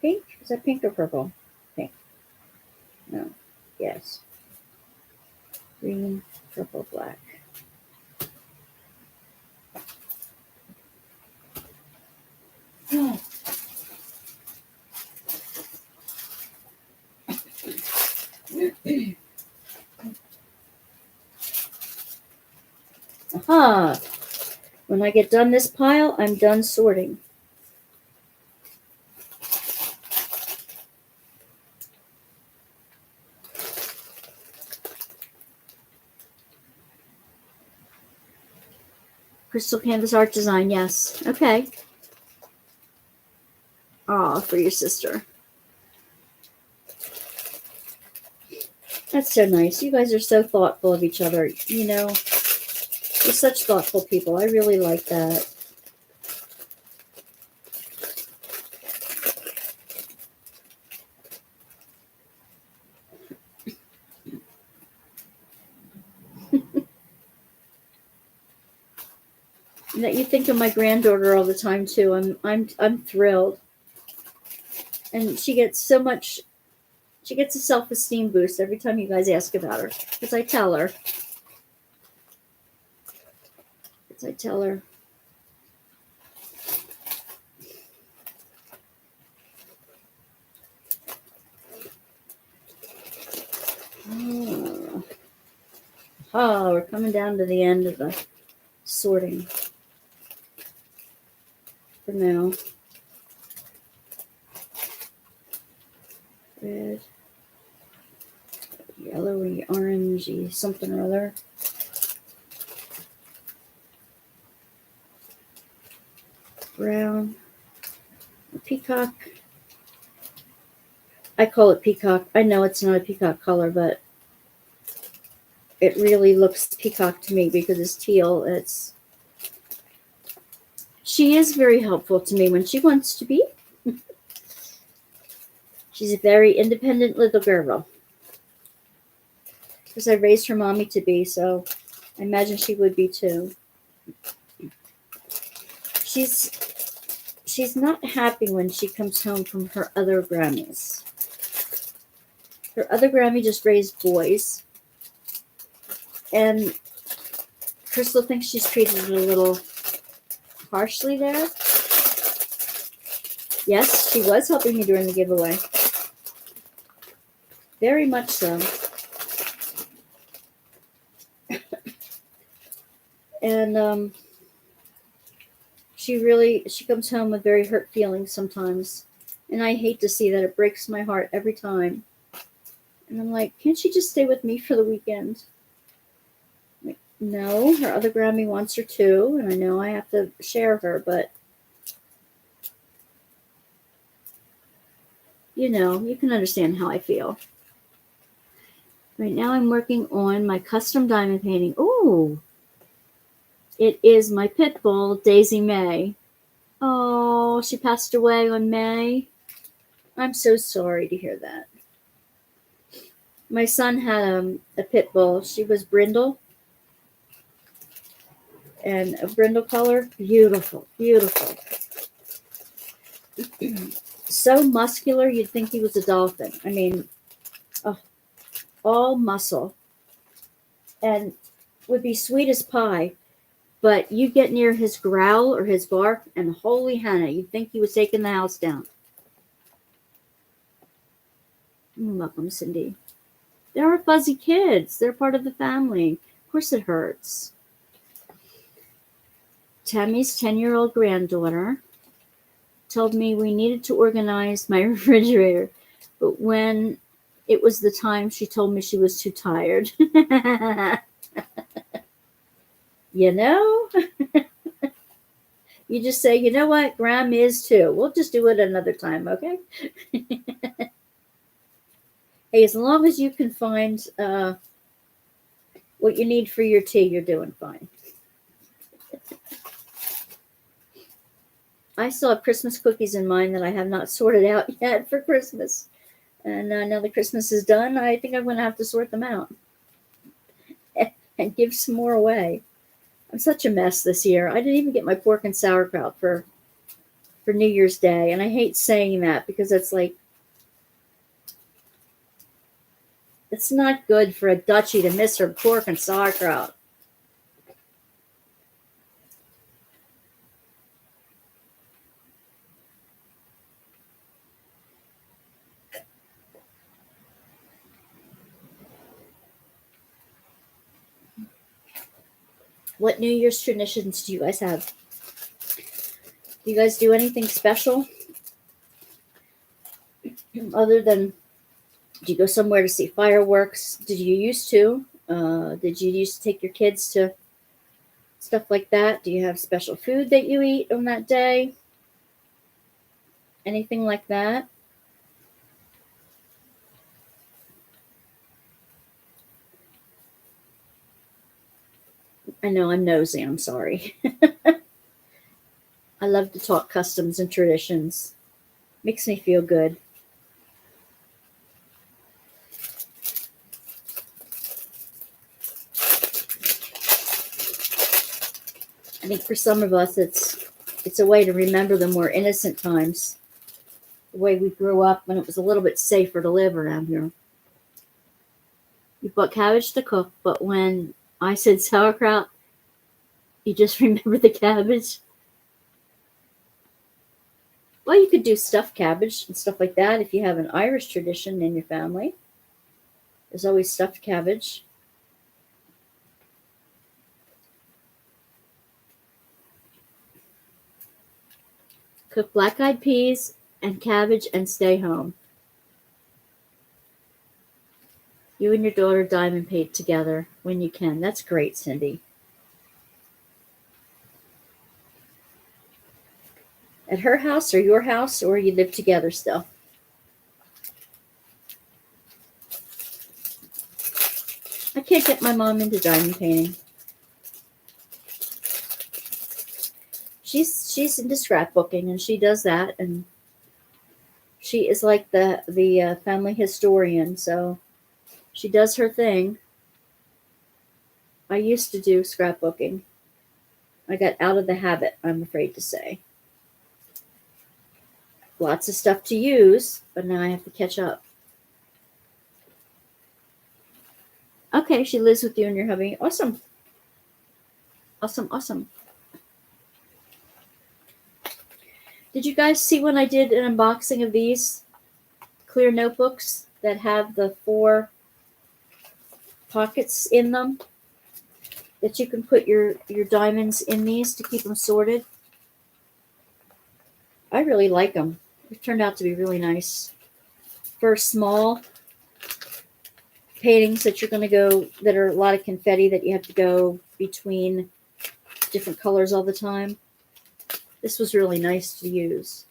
Pink? Is that pink or purple? Pink. No. Yes. Green, purple, black. Aha! When I get done this pile, I'm done sorting. Crystal Canvas Art Design, yes. Okay. Oh, for your sister. That's so nice. You guys are so thoughtful of each other. You know, you're such thoughtful people. I really like that. That you think of my granddaughter all the time too. I'm thrilled. And she gets so much. She gets a self-esteem boost every time you guys ask about her, because I tell her. Oh, we're coming down to the end of the sorting for now. Red, yellowy, orangey, something or other. Brown, a peacock. I call it peacock. I know it's not a peacock color, but it really looks peacock to me because it's teal. She is very helpful to me when she wants to be. She's a very independent little girl. Because I raised her mommy to be, so I imagine she would be too. She's not happy when she comes home from her other Grammys. Her other Grammy just raised boys. And Crystal thinks she's treated a little harshly there. Yes, she was helping me during the giveaway. Very much so. And she comes home with very hurt feelings sometimes. And I hate to see that. It breaks my heart every time. And I'm like, can't she just stay with me for the weekend? Like, no, her other Grammy wants her too. And I know I have to share her, but you know, you can understand how I feel. Right now I'm working on my custom diamond painting. Ooh, it is my pit bull, Daisy May. Oh, she passed away on May. I'm so sorry to hear that. My son had a pit bull. She was brindle. And a brindle color. Beautiful, beautiful. So muscular, you'd think he was a dolphin. I mean, all muscle. And would be sweet as pie. But you get near his growl or his bark, and holy Hannah, you'd think he was taking the house down. Welcome, Cindy. There are fuzzy kids. They're part of the family. Of course it hurts. Tammy's 10-year-old granddaughter told me we needed to organize my refrigerator, but when it was the time, she told me she was too tired. You know? You just say, you know what? Gram is too. We'll just do it another time, okay? Hey, as long as you can find what you need for your tea, you're doing fine. I still have Christmas cookies in mine that I have not sorted out yet for Christmas. And now that Christmas is done, I think I'm going to have to sort them out and give some more away. I'm such a mess this year. I didn't even get my pork and sauerkraut for New Year's Day. And I hate saying that because it's like, it's not good for a Dutchie to miss her pork and sauerkraut. What New Year's traditions do you guys have? Do you guys do anything special? Other than, do you go somewhere to see fireworks? Did you used to? Did you used to take your kids to Stuff like that. Do you have special food that you eat on that day? Anything like that? I know I'm nosy, I'm sorry. I love to talk customs and traditions. Makes me feel good. I think for some of us it's a way to remember the more innocent times. The way we grew up when it was a little bit safer to live around here. You bought cabbage to cook, but when I said sauerkraut, you just remember the cabbage. Well, you could do stuffed cabbage and stuff like that if you have an Irish tradition in your family. There's always stuffed cabbage. Cook black-eyed peas and cabbage and stay home. You and your daughter diamond paint together when you can. That's great, Cindy. At her house or your house, or you live together still? I can't get my mom into diamond painting. She's into scrapbooking, and she does that, and she is like the family historian, so she does her thing. I used to do scrapbooking. I got out of the habit, I'm afraid to say. Lots of stuff to use, but now I have to catch up. Okay, she lives with you and your hubby. Awesome. Awesome, awesome. Did you guys see when I did an unboxing of these clear notebooks that have the 4 pockets in them? That you can put your diamonds in these to keep them sorted? I really like them. It turned out to be really nice. For small paintings that you're going to go, that are a lot of confetti that you have to go between different colors all the time. This was really nice to use.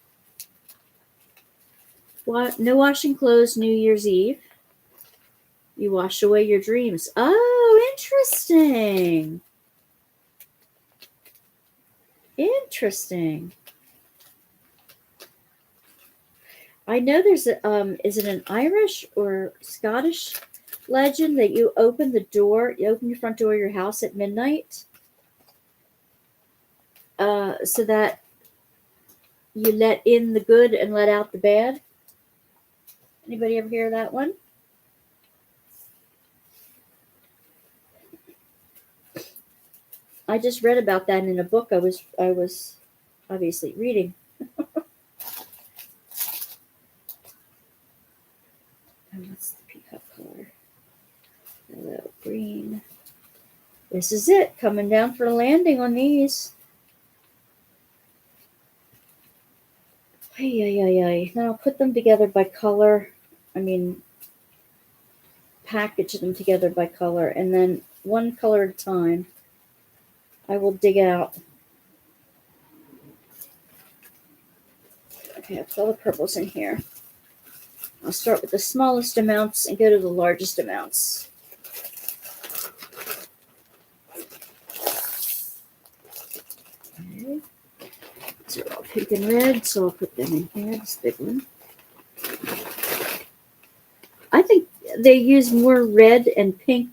No washing clothes New Year's Eve. You wash away your dreams. Oh, interesting. Interesting. I know there's is it an Irish or Scottish legend that you open your front door of your house at midnight, so that you let in the good and let out the bad. Anybody ever hear that one? I just read about that in a book I was obviously reading. And what's the peacock color? Hello, green. This is it, coming down for a landing on these. Then I'll put them together by color. Package them together by color, and then one color at a time, I will dig out. Okay, I'll put all the purples in here. I'll start with the smallest amounts and go to the largest amounts. Okay. These are all pink and red, so I'll put them in here, this big one. I think they use more red and pink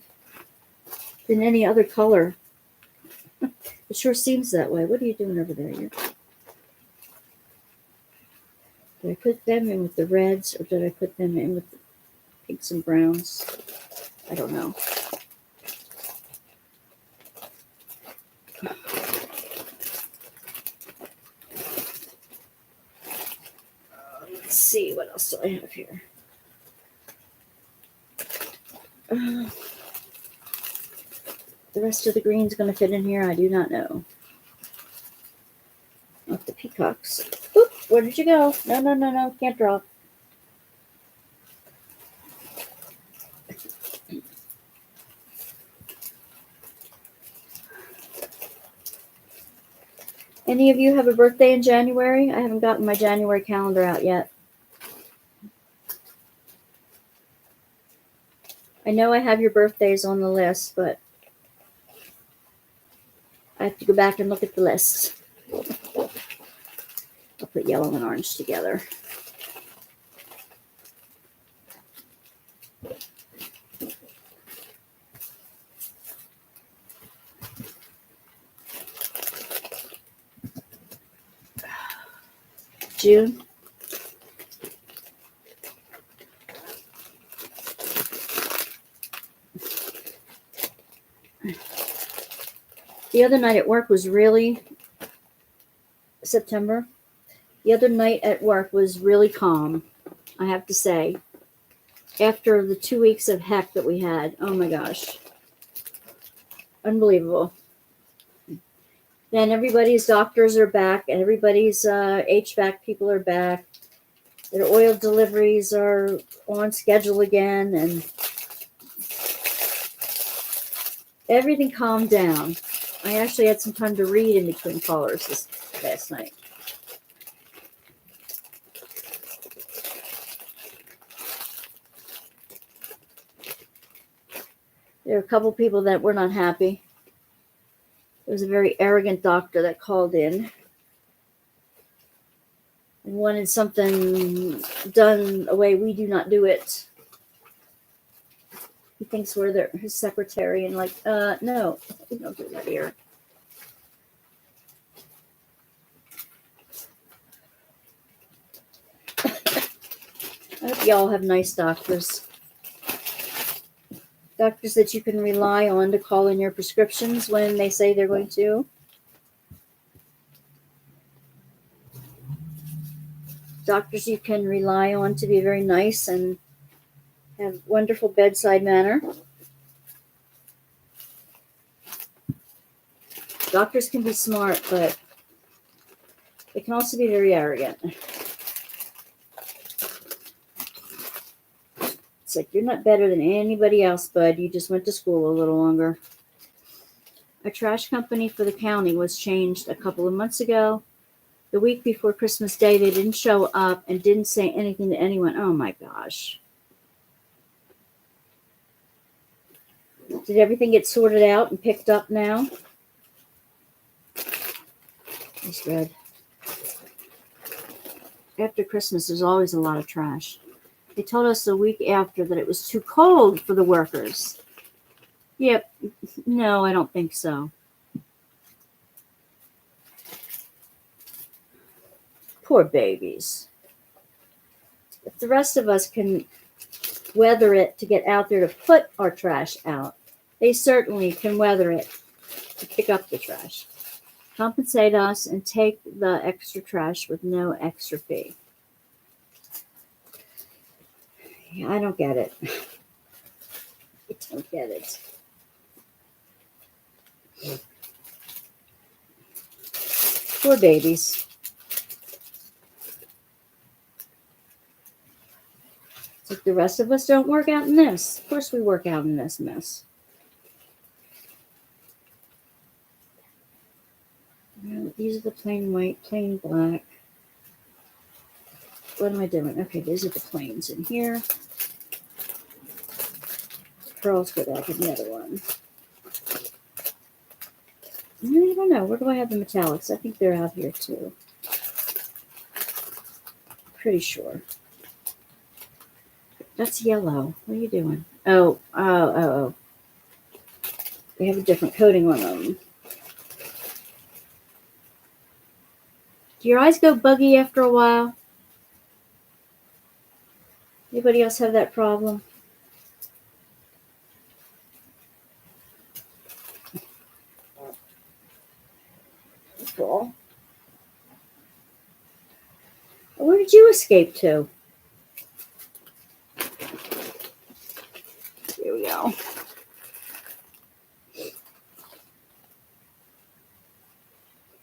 than any other color. It sure seems that way. What are you doing over there? Did I put them in with the reds, or did I put them in with the pinks and browns? I don't know. Let's see, what else do I have here? The rest of the green's going to fit in here, I do not know. Not the peacocks. Oop, where did you go? No, can't draw. Any of you have a birthday in January? I haven't gotten my January calendar out yet. I know I have your birthdays on the list, but I have to go back and look at the list. I'll put yellow and orange together. June. The other night at work was really September. The other night at work was really calm, I have to say. After the 2 weeks of heck that we had, oh my gosh. Unbelievable. Then everybody's doctors are back, and everybody's HVAC people are back. Their oil deliveries are on schedule again, and everything calmed down. I actually had some time to read in between callers this last night. There were a couple people that were not happy. There was a very arrogant doctor that called in and wanted something done a way we do not do it. He thinks we're his secretary, and no, we don't do that here. I hope y'all have nice doctors. Doctors that you can rely on to call in your prescriptions when they say they're going to. Doctors you can rely on to be very nice and have wonderful bedside manner. Doctors can be smart, but they can also be very arrogant. It's like, you're not better than anybody else, bud. You just went to school a little longer. A trash company for the county was changed a couple of months ago. The week before Christmas Day, they didn't show up and didn't say anything to anyone. Oh my gosh. Did everything get sorted out and picked up now? It's good. After Christmas, there's always a lot of trash. They told us the week after that it was too cold for the workers. Yep. No, I don't think so. Poor babies. If the rest of us can weather it to get out there to put our trash out, they certainly can weather it to pick up the trash. Compensate us and take the extra trash with no extra fee. Yeah, I don't get it. I don't get it. Poor babies. It's like the rest of us don't work out in this. Of course we work out in this mess. These are the plain white, plain black. What am I doing? Okay, these are the plains in here. Pearls go back in the other one. I don't know. Where do I have the metallics? I think they're out here too. Pretty sure. That's yellow. What are you doing? Oh. They have a different coating on them. Do your eyes go buggy after a while? Anybody else have that problem? Cool. Where did you escape to? Here we go.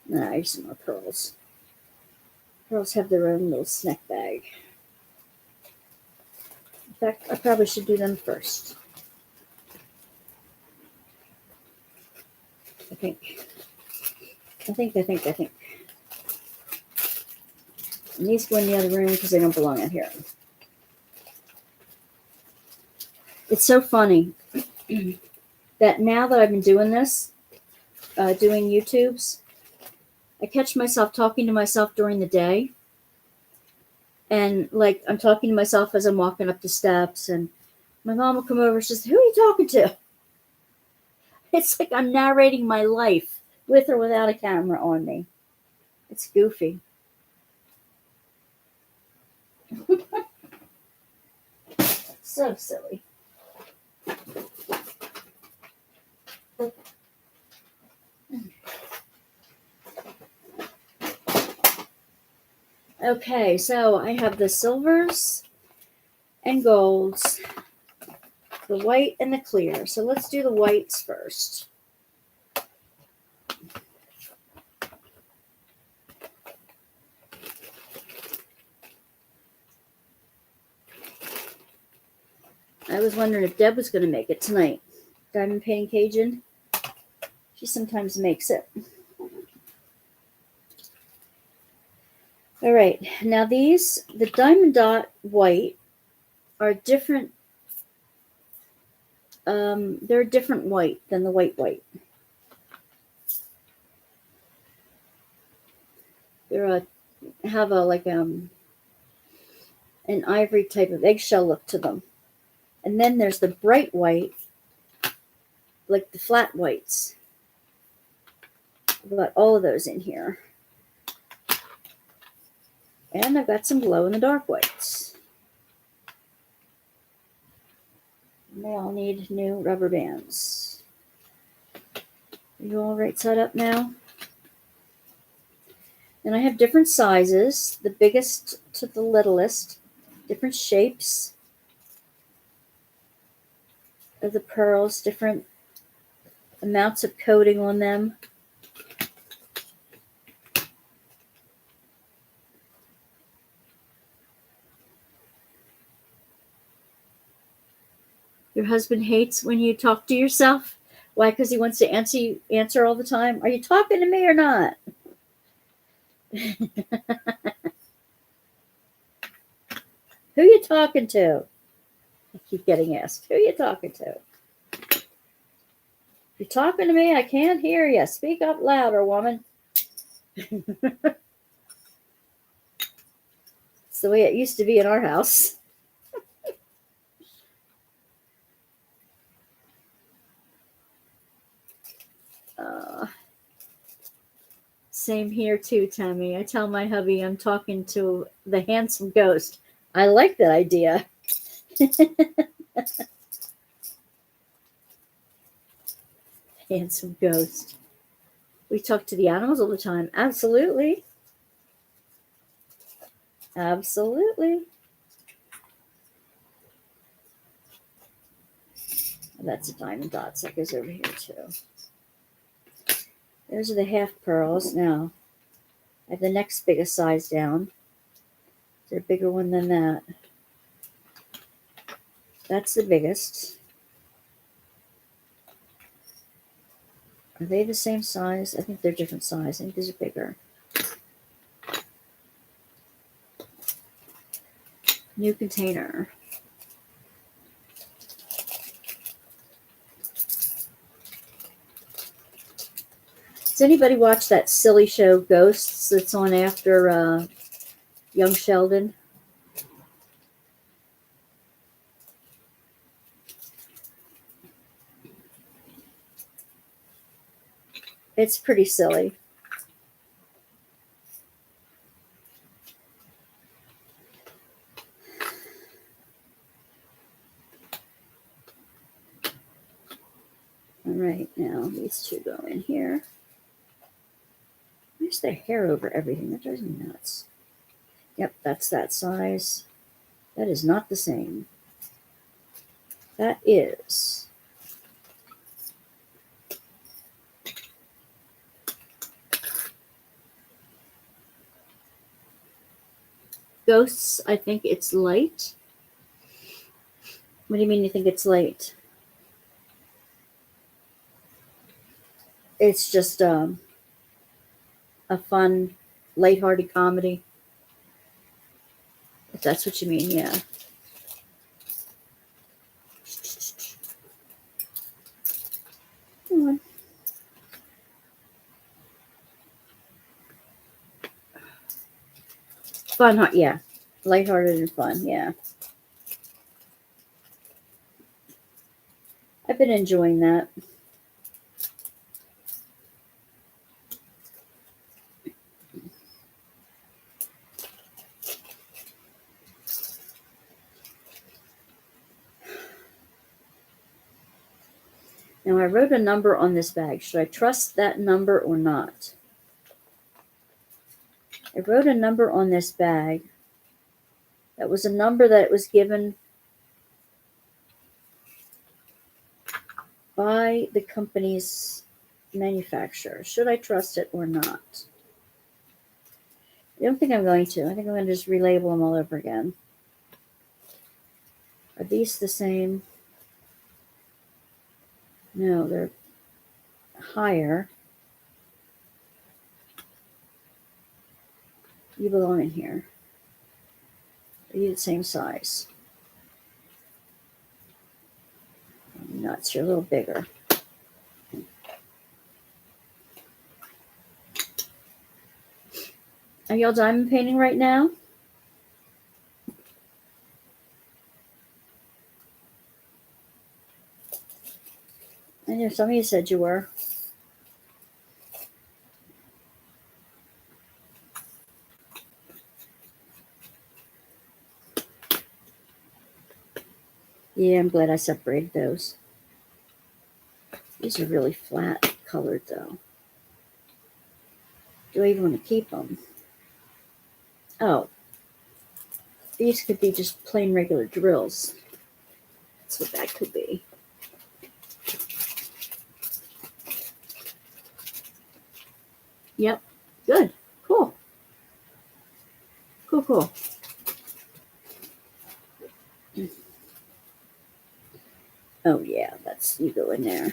Here's some more pearls. Pearls have their own little snack bag. In fact, I probably should do them first. I think. And these go in the other room because they don't belong in here. It's so funny that now that I've been doing this, doing YouTubes, I catch myself talking to myself during the day. And like I'm talking to myself as I'm walking up the steps, and my mom will come over and says, "Who are you talking to?" It's like I'm narrating my life with or without a camera on me. It's goofy. So silly. Okay, so I have the silvers and golds, the white and the clear. So let's do the whites first. I was wondering if Deb was going to make it tonight. Diamond Painting Cajun. She sometimes makes it. All right, now these, the diamond dot white, are different. They're a different white than the white. They're have an ivory type of eggshell look to them. And then there's the bright white, like the flat whites. I've got all of those in here. And I've got some glow in the dark whites. And they all need new rubber bands. Are you all right side up now? And I have different sizes, the biggest to the littlest, different shapes of the pearls, different amounts of coating on them. Your husband hates when you talk to yourself? Why? Because he wants to answer all the time. Are you talking to me or not? Who you talking to? I keep getting asked. Who you talking to? If you're talking to me, I can't hear you. Speak up louder, woman. It's the way it used to be in our house. Same here too, Tammy. I tell my hubby I'm talking to the handsome ghost. I like that idea. Handsome ghost. We talk to the animals all the time. Absolutely. Absolutely. That's a diamond dot. So that goes over here too. Those are the half pearls. Now, I have the next biggest size down. Is there a bigger one than that? That's the biggest. Are they the same size? I think they're different size. I think these are bigger. New container. Does anybody watch that silly show Ghosts that's on after Young Sheldon? It's pretty silly. All right, now these two go in here. Where's the hair over everything? That drives me nuts. Yep, that's that size. That is not the same. That is. Ghosts, I think it's light. What do you mean you think it's light? It's just a fun, lighthearted comedy. that's what you mean, yeah. Come on. Fun, huh? Yeah. Lighthearted and fun, yeah. I've been enjoying that. Now, I wrote a number on this bag. Should I trust that number or not? I wrote a number on this bag. That was a number that was given by the company's manufacturer. Should I trust it or not? I don't think I'm going to. I think I'm going to just relabel them all over again. Are these the same? No, they're higher. You belong in here. Are you the same size? Nuts, you're a little bigger. Are y'all diamond painting right now? I know some of you said you were. Yeah, I'm glad I separated those. These are really flat colored though. Do I even want to keep them? Oh, these could be just plain regular drills. That's what that could be. Yep, good, cool. Cool. Oh yeah, that's, you go in there.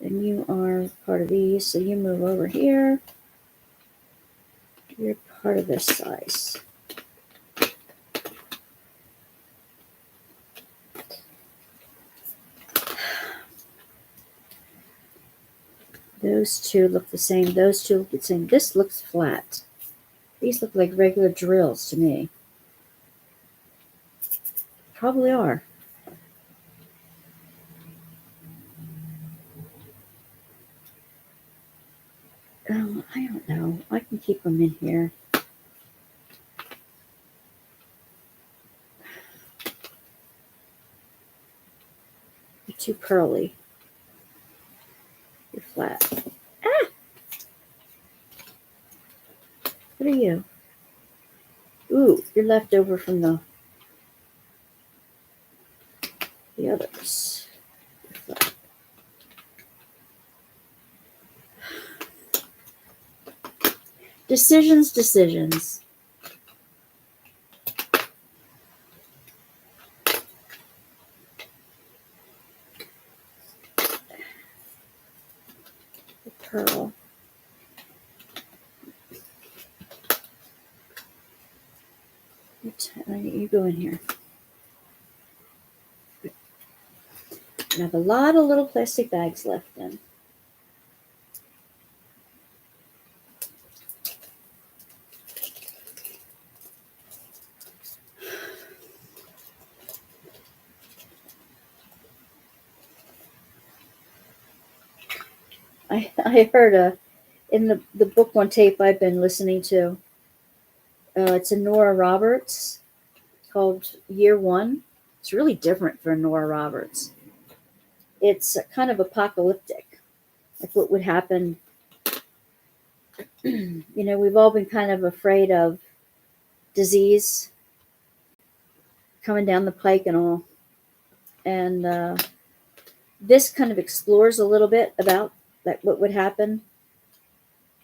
And you are part of these, so you move over here. You're part of this size. Those two look the same. Those two look the same. This looks flat. These look like regular drills to me. Probably are. Oh, I don't know. I can keep them in here. You're too pearly. You're flat. Ah! What are you? Ooh, you're left over from the others. You're flat. Decisions. The pearl. You go in here. I have a lot of little plastic bags left in. I heard in the book on tape I've been listening to. It's a Nora Roberts called Year One. It's really different for Nora Roberts. It's kind of apocalyptic, like what would happen. We've all been kind of afraid of disease coming down the pike and all. And this kind of explores a little bit about like what would happen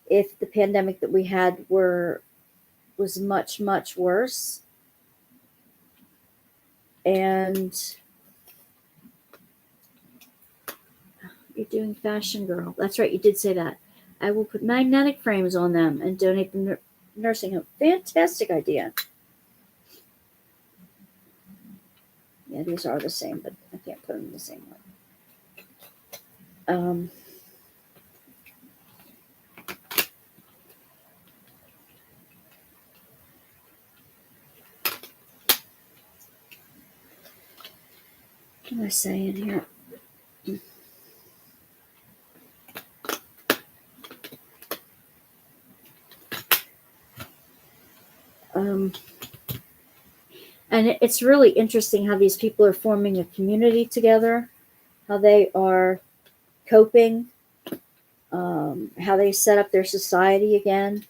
if the pandemic that we had was much, much worse. And you're doing fashion, girl. That's right, you did say that. I will put magnetic frames on them and donate them to nursing home. Fantastic idea. Yeah, these are the same, but I can't put them in the same one. What am I saying here? And it's really interesting how these people are forming a community together, how they are coping, how they set up their society again.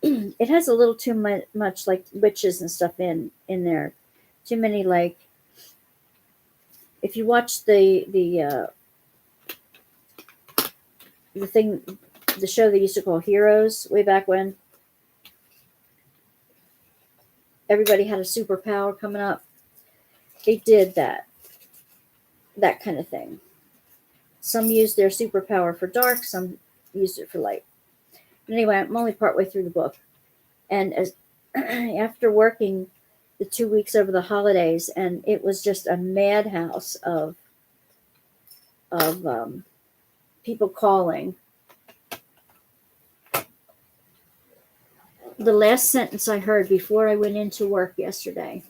It has a little too much like witches and stuff in there. Too many, like, if you watch the thing, the show they used to call Heroes way back when, everybody had a superpower coming up. They did that kind of thing. Some used their superpower for dark, some used it for light. But anyway, I'm only partway through the book, and after working the 2 weeks over the holidays, and it was just a madhouse of people calling. The last sentence I heard before I went into work yesterday,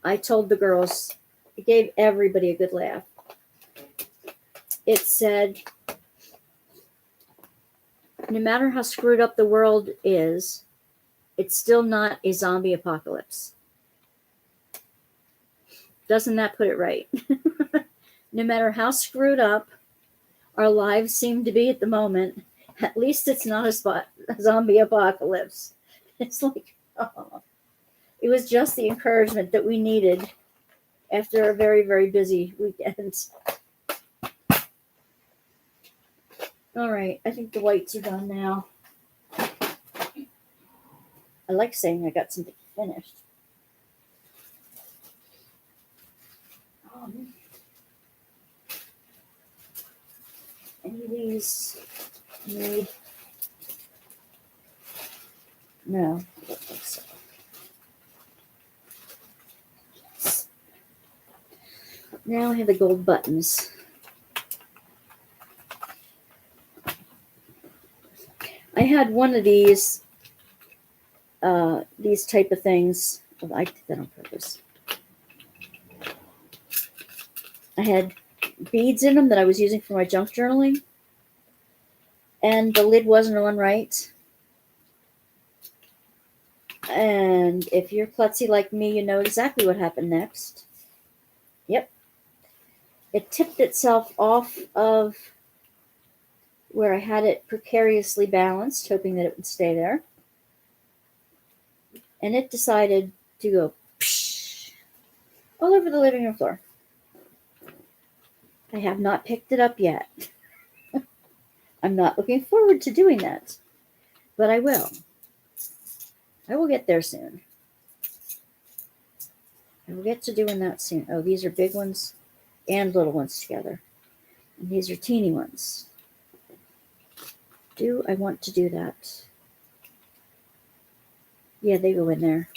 I told the girls, it gave everybody a good laugh. It said, no matter how screwed up the world is, it's still not a zombie apocalypse. Doesn't that put it right? No matter how screwed up our lives seem to be at the moment, at least it's not a zombie apocalypse. It's like, oh, it was just the encouragement that we needed after a very, very busy weekend. All right, I think the whites are done now. I like saying I got something finished. Any of these need? No, I don't think so. Yes. Now I have the gold buttons. I had one of these type of things. Well, I did that on purpose. I had beads in them that I was using for my junk journaling, and the lid wasn't on right. And if you're klutzy like me, you know exactly what happened next. Yep. It tipped itself off of where I had it precariously balanced, hoping that it would stay there. And it decided to go psh, all over the living room floor. I have not picked it up yet. I'm not looking forward to doing that, but I will. I will get there soon. I will get to doing that soon. Oh, these are big ones and little ones together. And these are teeny ones. Do I want to do that? Yeah, they go in there.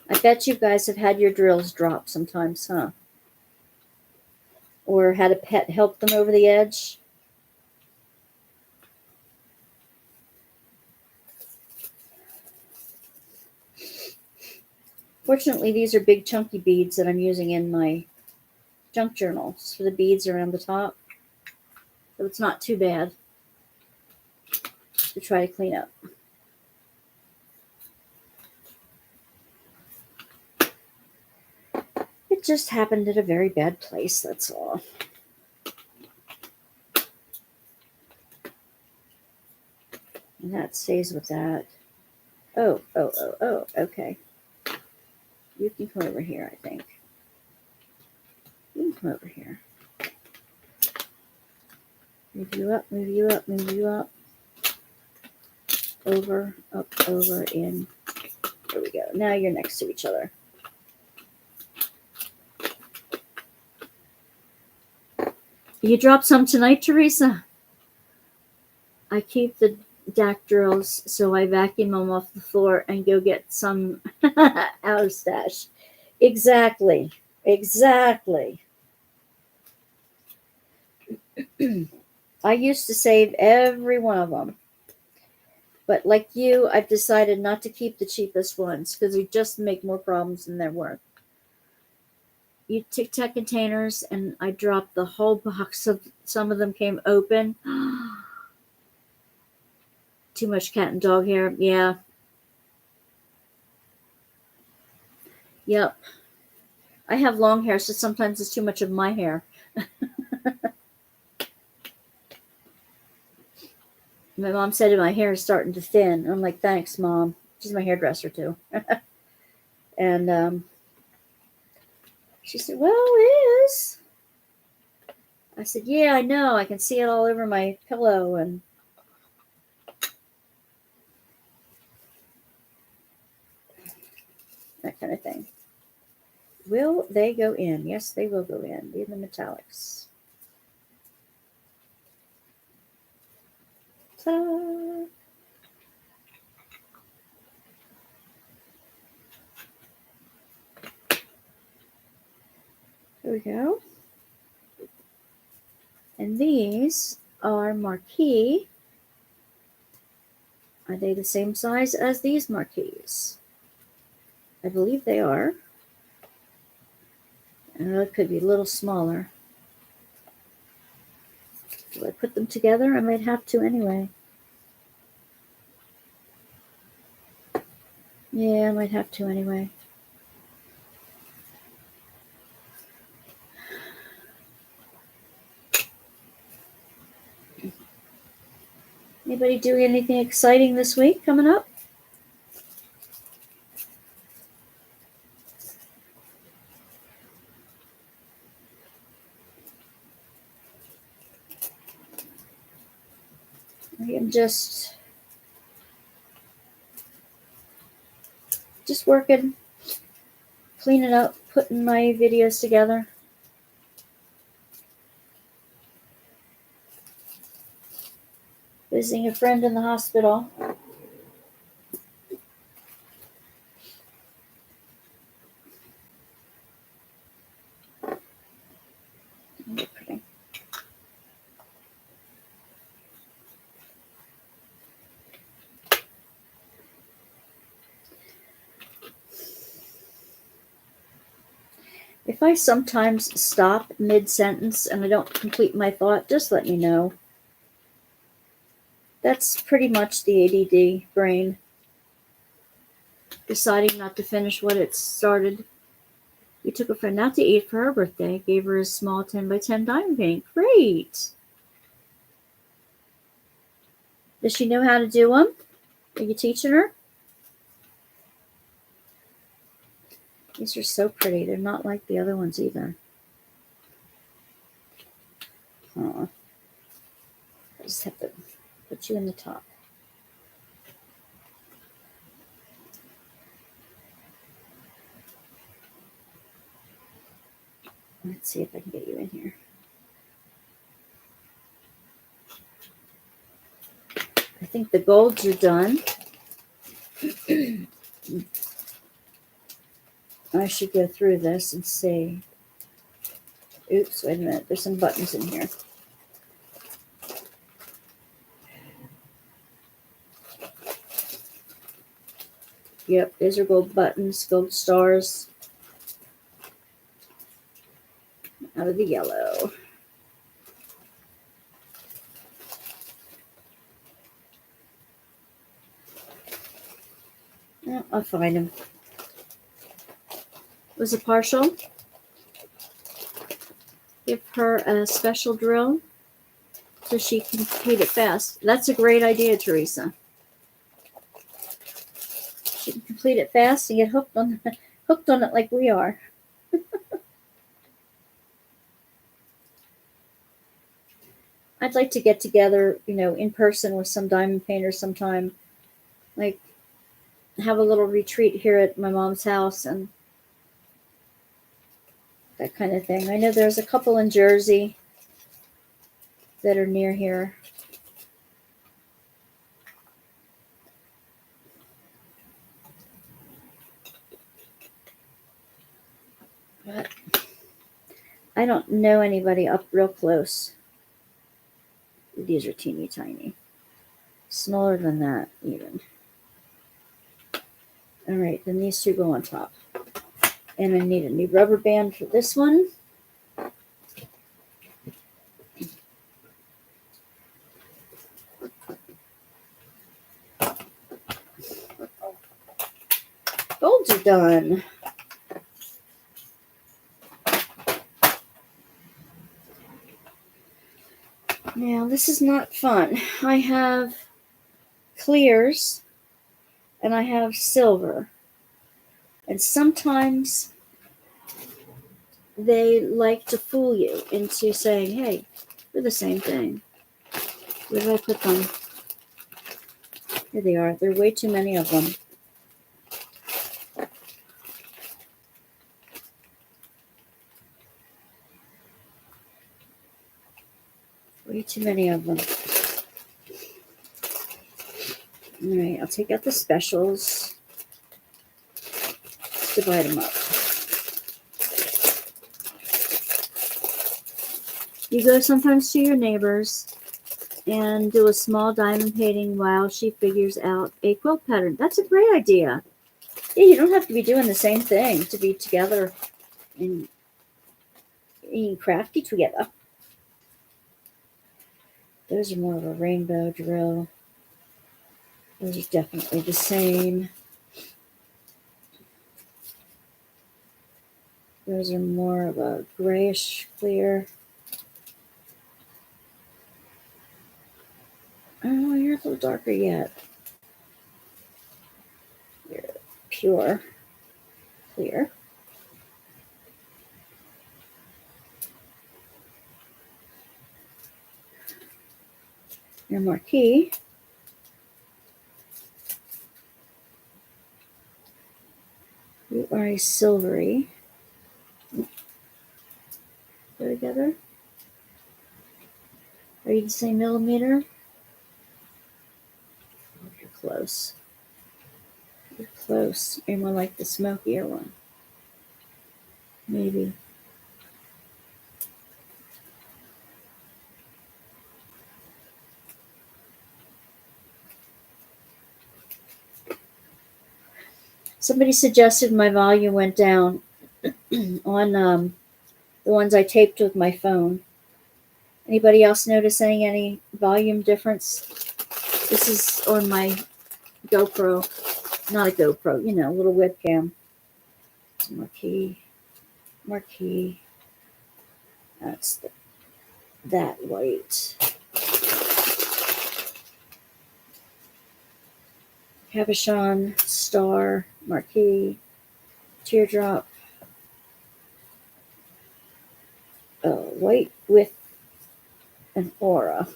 I bet you guys have had your drills drop sometimes, huh? Or had a pet help them over the edge. Fortunately, these are big chunky beads that I'm using in my junk journals for the beads around the top. So it's not too bad to try to clean up. It just happened at a very bad place, that's all. And that stays with that. Oh, okay. You can come over here, I think. You can come over here. Move you up, move you up, move you up. Over, up, over, in. There we go. Now you're next to each other. You dropped some tonight, Teresa? I keep the dactyls, so I vacuum them off the floor and go get some out of stash. Exactly. Exactly. I used to save every one of them. But like you, I've decided not to keep the cheapest ones because they just make more problems than they're worth. You Tic Tac containers, and I dropped the whole box of. Some of them came open. Too much cat and dog hair. Yeah. Yep. I have long hair, so sometimes it's too much of my hair. My mom said my hair is starting to thin. I'm like, thanks, Mom. She's my hairdresser too. And she said, well, it is. I said, yeah, I know. I can see it all over my pillow and that kind of thing. Will they go in? Yes, they will go in. Leave the metallics. Ta-da! There we go. And these are marquee. Are they the same size as these marquees? I believe they are. It could be a little smaller. Do I put them together? I might have to anyway. Yeah, I might have to anyway. Anybody doing anything exciting this week coming up? I am just working, cleaning up, putting my videos together. Visiting a friend in the hospital. Okay. If I sometimes stop mid-sentence and I don't complete my thought, just let me know. That's pretty much the ADD brain deciding not to finish what it started. We took a friend out to eat for her birthday, gave her a small 10 by 10 diamond painting. Great! Does she know how to do them? Are you teaching her? These are so pretty. They're not like the other ones either. I just have to put you in the top. Let's see if I can get you in here. I think the golds are done. I should go through this and see. Oops, wait a minute. There's some buttons in here. Yep, these are gold buttons, gold stars. Out of the yellow. Yeah, I'll find them. Was a partial. Give her a special drill so she can complete it fast. That's a great idea, Teresa. She can complete it fast and get hooked on it like we are. I'd like to get together, in person with some diamond painters sometime. Like, have a little retreat here at my mom's house and that kind of thing. I know there's a couple in Jersey that are near here. But I don't know anybody up real close. These are teeny tiny. Smaller than that, even. All right, then these two go on top. And I need a new rubber band for this one. Folds are done. Now, this is not fun. I have clears and I have silver. And sometimes they like to fool you into saying, hey, they're the same thing. Where did I put them? Here they are. There are way too many of them. Way too many of them. All right, I'll take out the specials. Let's divide them up. You go sometimes to your neighbor's and do a small diamond painting while she figures out a quilt pattern. That's a great idea. Yeah, you don't have to be doing the same thing to be together and being crafty together. Those are more of a rainbow drill. Those are definitely the same. Those are more of a grayish clear. Oh, you're a little darker yet. You're pure clear. Your marquee. You are a silvery. Go together. Are you the same millimeter? Oh, you're close. You're close. You're more like the smokier one. Maybe. Somebody suggested my volume went down on the ones I taped with my phone. Anybody else noticing any volume difference? This is on my GoPro. Not a GoPro, you know, a little webcam. Marquee. Marquee. That's that white. Cabochon, star, marquee, teardrop. White with an aura.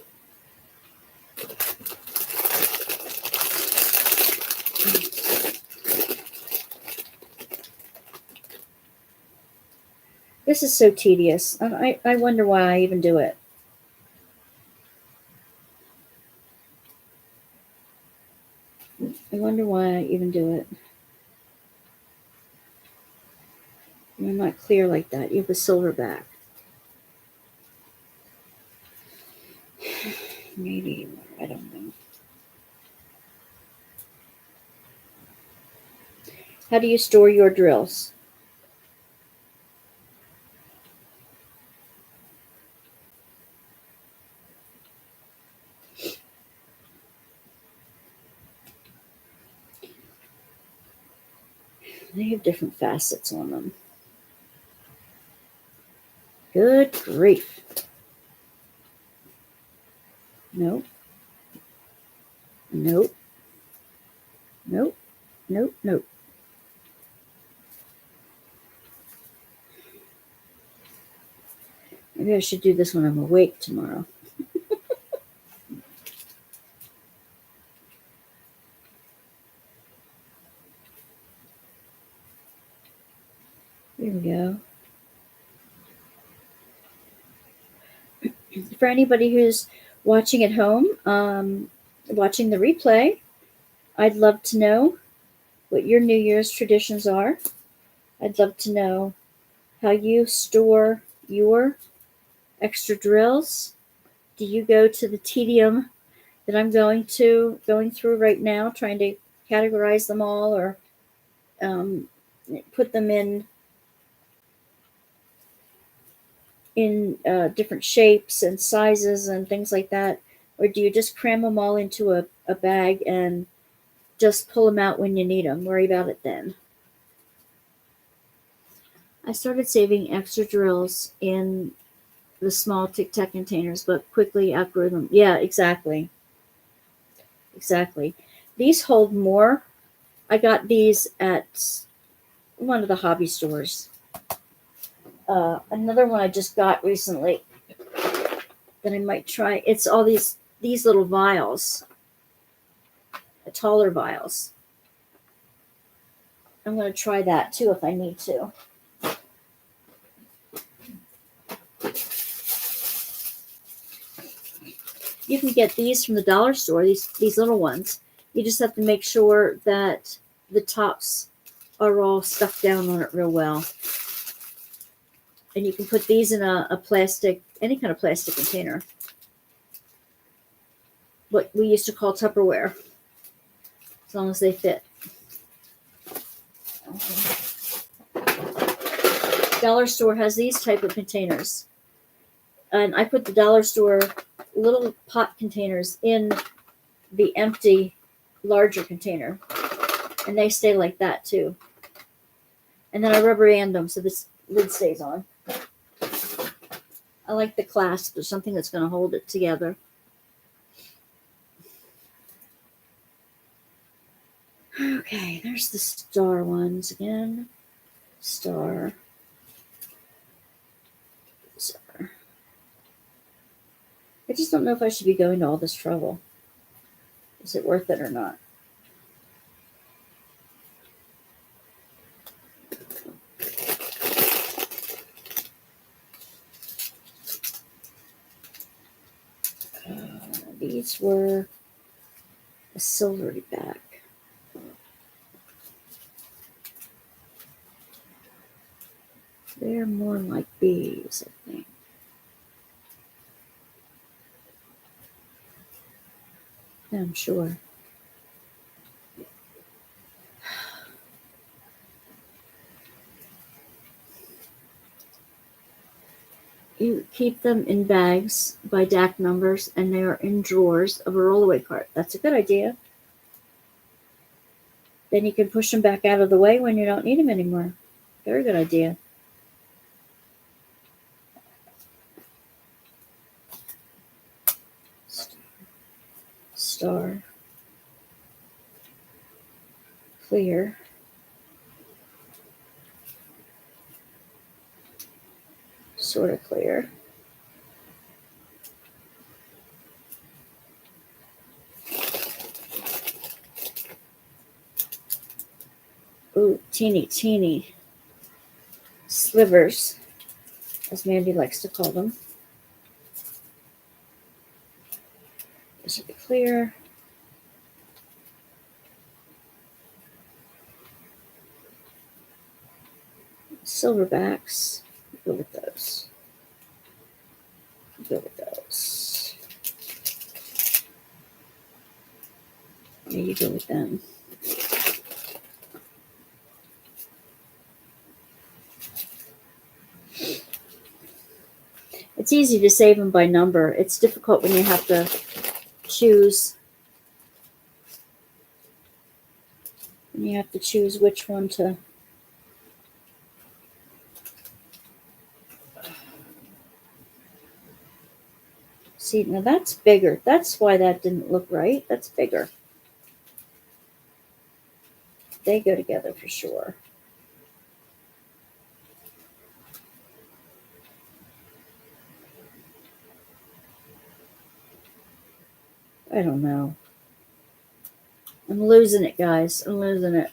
This is so tedious. And I wonder why I even do it. I wonder why I even do it. You're not clear like that. You have a silver back. Maybe, I don't know. How do you store your drills? They have different facets on them. Good grief. Nope. Nope. Nope. Nope. Nope. Maybe I should do this when I'm awake tomorrow. Here we go. For anybody who's watching at home, watching the replay, I'd love to know what your New Year's traditions are. I'd love to know how you store your extra drills. Do you go to the tedium that I'm going through right now, trying to categorize them all, or um, put them in different shapes and sizes and things like that? Or do you just cram them all into a bag and just pull them out when you need them? Worry about it then. I started saving extra drills in the small Tic Tac containers, but quickly outgrew them. Yeah, exactly. Exactly. These hold more. I got these at one of the hobby stores. Another one I just got recently that I might try. It's all these little vials, taller vials. I'm going to try that too if I need to. You can get these from the dollar store, these little ones. You just have to make sure that the tops are all stuck down on it real well. And you can put these in a plastic, any kind of plastic container. What we used to call Tupperware, as long as they fit. Dollar store has these type of containers. And I put the dollar store little pot containers in the empty larger container. And they stay like that too. And then I rubber band them so this lid stays on. I like the clasp. There's something that's going to hold it together. Okay, there's the star ones again. Star. I just don't know if I should be going to all this trouble. Is it worth it or not? These were a silvery back. They're more like these, I think. I'm sure. You keep them in bags by DAC numbers, and they are in drawers of a rollaway cart. That's a good idea. Then you can push them back out of the way when you don't need them anymore. Very good idea. Star. Clear. Sort of clear. Ooh, teeny slivers, as Mandy likes to call them. This will be clear. Silverbacks. Go with those. Go with those. Yeah, you go with them. It's easy to save them by number. It's difficult when you have to choose. When you have to choose which one to. See, now that's bigger. That's why that didn't look right. That's bigger. They go together for sure. I don't know. I'm losing it, guys. I'm losing it.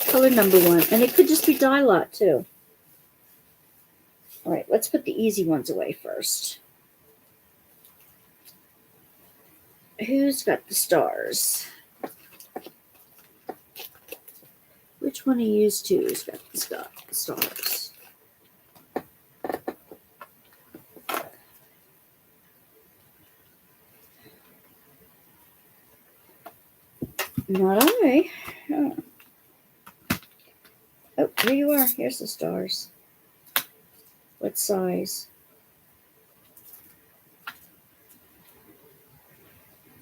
Color number 1. And it could just be dye lot, too. All right, let's put the easy ones away first. Who's got the stars? Which one of you two's got the stars? Not I. Oh, here you are. Here's the stars. What size?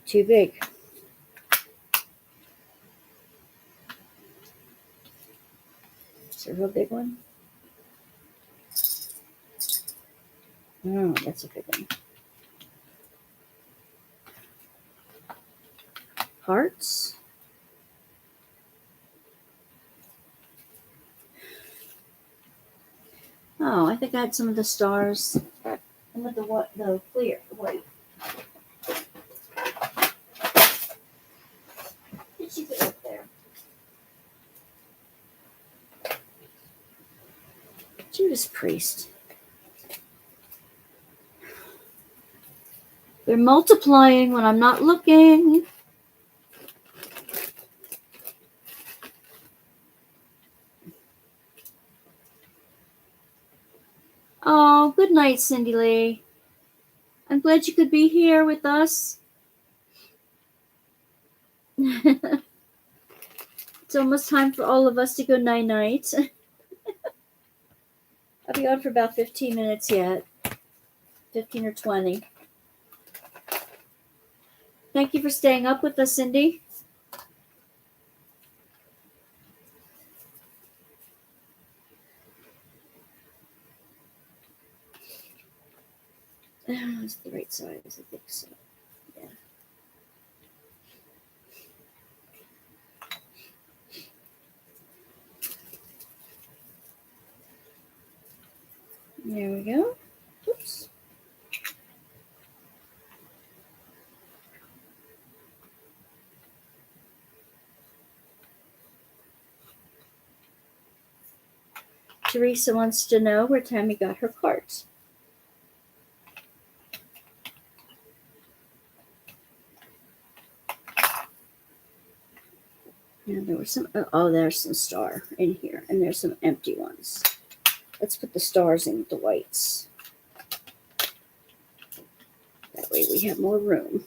Too big. Is it a real big one? Oh, that's a big one. Hearts. Oh, I think I had some of the stars. And with the clear white. Did you put up there? Judas Priest. They're multiplying when I'm not looking. Oh, good night, Cindy Lee. I'm glad you could be here with us. It's almost time for all of us to go night-night. I'll be on for about 15 minutes yet. 15 or 20. Thank you for staying up with us, Cindy. That's the right size, I think so. Yeah. There we go. Oops. Teresa wants to know where Tammy got her cards. And there was some, oh, there's some star in here, and there's some empty ones. Let's put the stars in with the whites. That way we have more room.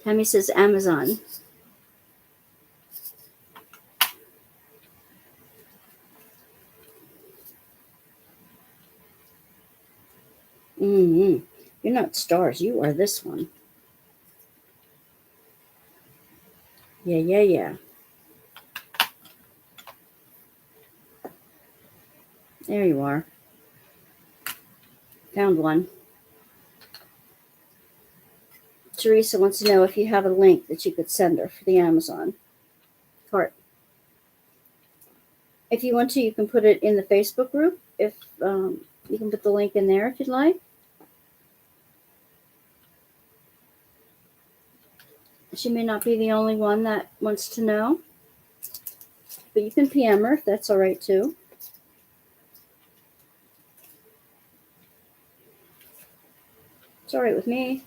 Tammy says Amazon. Mm-hmm. You're not stars. You are this one. Yeah. There you are. Found one. Teresa wants to know if you have a link that you could send her for the Amazon cart. If you want to, you can put it in the Facebook group. If you can put the link in there if you'd like. She may not be the only one that wants to know, but you can PM her if that's all right too. It's all right with me.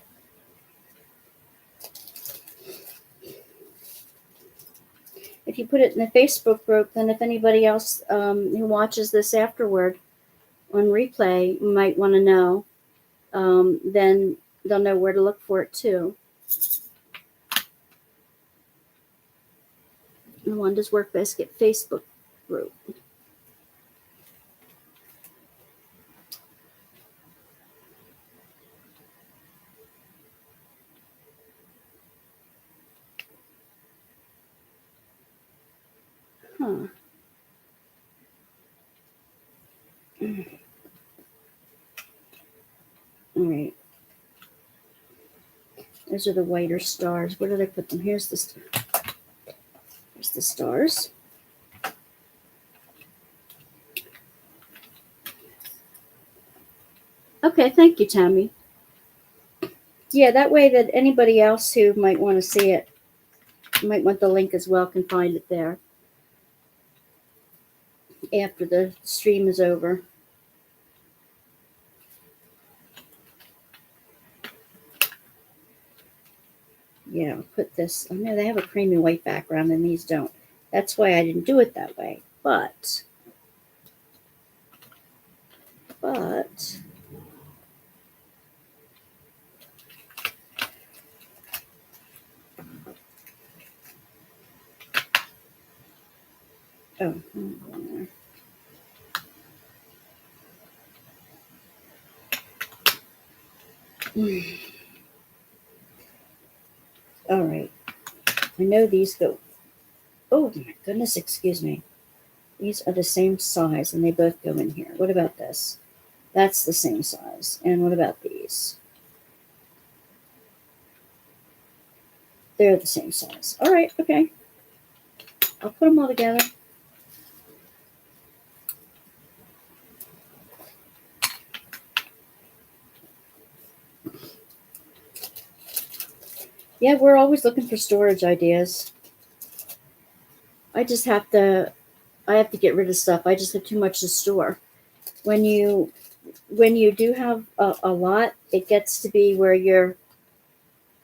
If you put it in the Facebook group, then if anybody else who watches this afterward on replay might want to know, then they'll know where to look for it too. The Wanda's Workbasket Facebook group. Huh. All right. Those are the whiter stars. Where did I put them? Here's the stars. Okay, thank you, Tammy. Yeah, that way that anybody else who might want to see it You might want the link as well, can find it there after the stream is over. Yeah, I'll put this. I know they have a creamy white background and these don't. That's why I didn't do it that way. But oh all right. I know these go. Oh my goodness, excuse me. These are the same size and they both go in here. What about this? That's the same size. And what about these? They're the same size. All right, okay. I'll put them all together. Yeah, we're always looking for storage ideas. I have to get rid of stuff. I just have too much to store. When you do have a lot, it gets to be where you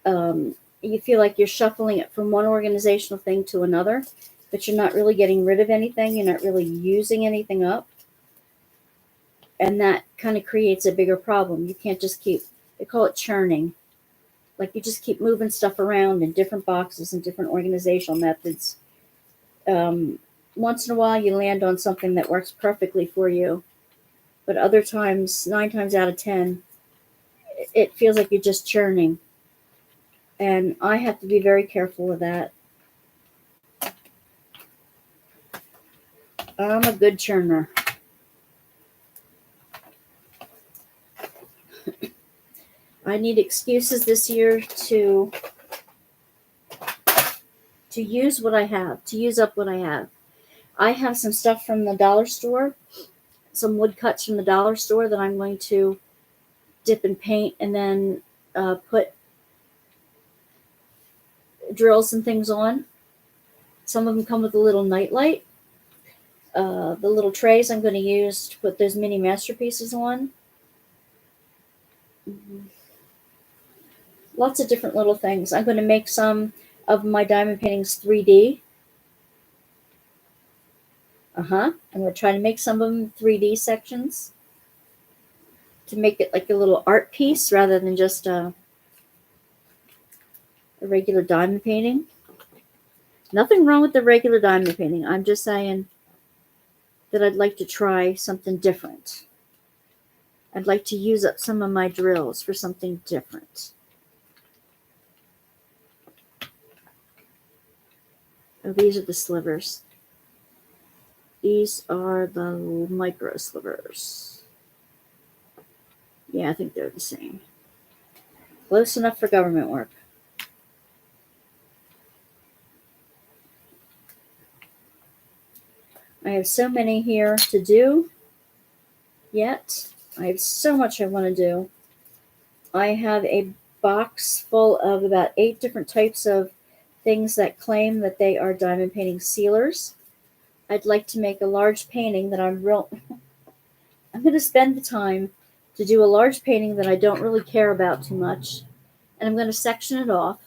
feel like you're shuffling it from one organizational thing to another, but you're not really getting rid of anything. You're not really using anything up. And that kind of creates a bigger problem. You can't just they call it churning. Like you just keep moving stuff around in different boxes and different organizational methods. Once in a while, you land on something that works perfectly for you. But other times, 9 times out of 10, it feels like you're just churning. And I have to be very careful of that. I'm a good churner. I need excuses this year to use what I have, to use up what I have. I have some stuff from the dollar store, some wood cuts from the dollar store that I'm going to dip in paint and then put drills and things on. Some of them come with a little nightlight. The little trays I'm going to use to put those mini masterpieces on. Lots of different little things. I'm going to make some of my diamond paintings 3D. I'm going to try to make some of them 3D sections to make it like a little art piece rather than just a regular diamond painting. Nothing wrong with the regular diamond painting. I'm just saying that I'd like to try something different. I'd like to use up some of my drills for something different. Oh, these are the slivers. These are the micro slivers. Yeah, I think they're the same. Close enough for government work. I have so many here to do yet. I have so much I want to do. I have a box full of about 8 different types of things that claim that they are diamond painting sealers. I'd like to make a large painting that I'm going to spend the time to do a large painting that I don't really care about too much. And I'm going to section it off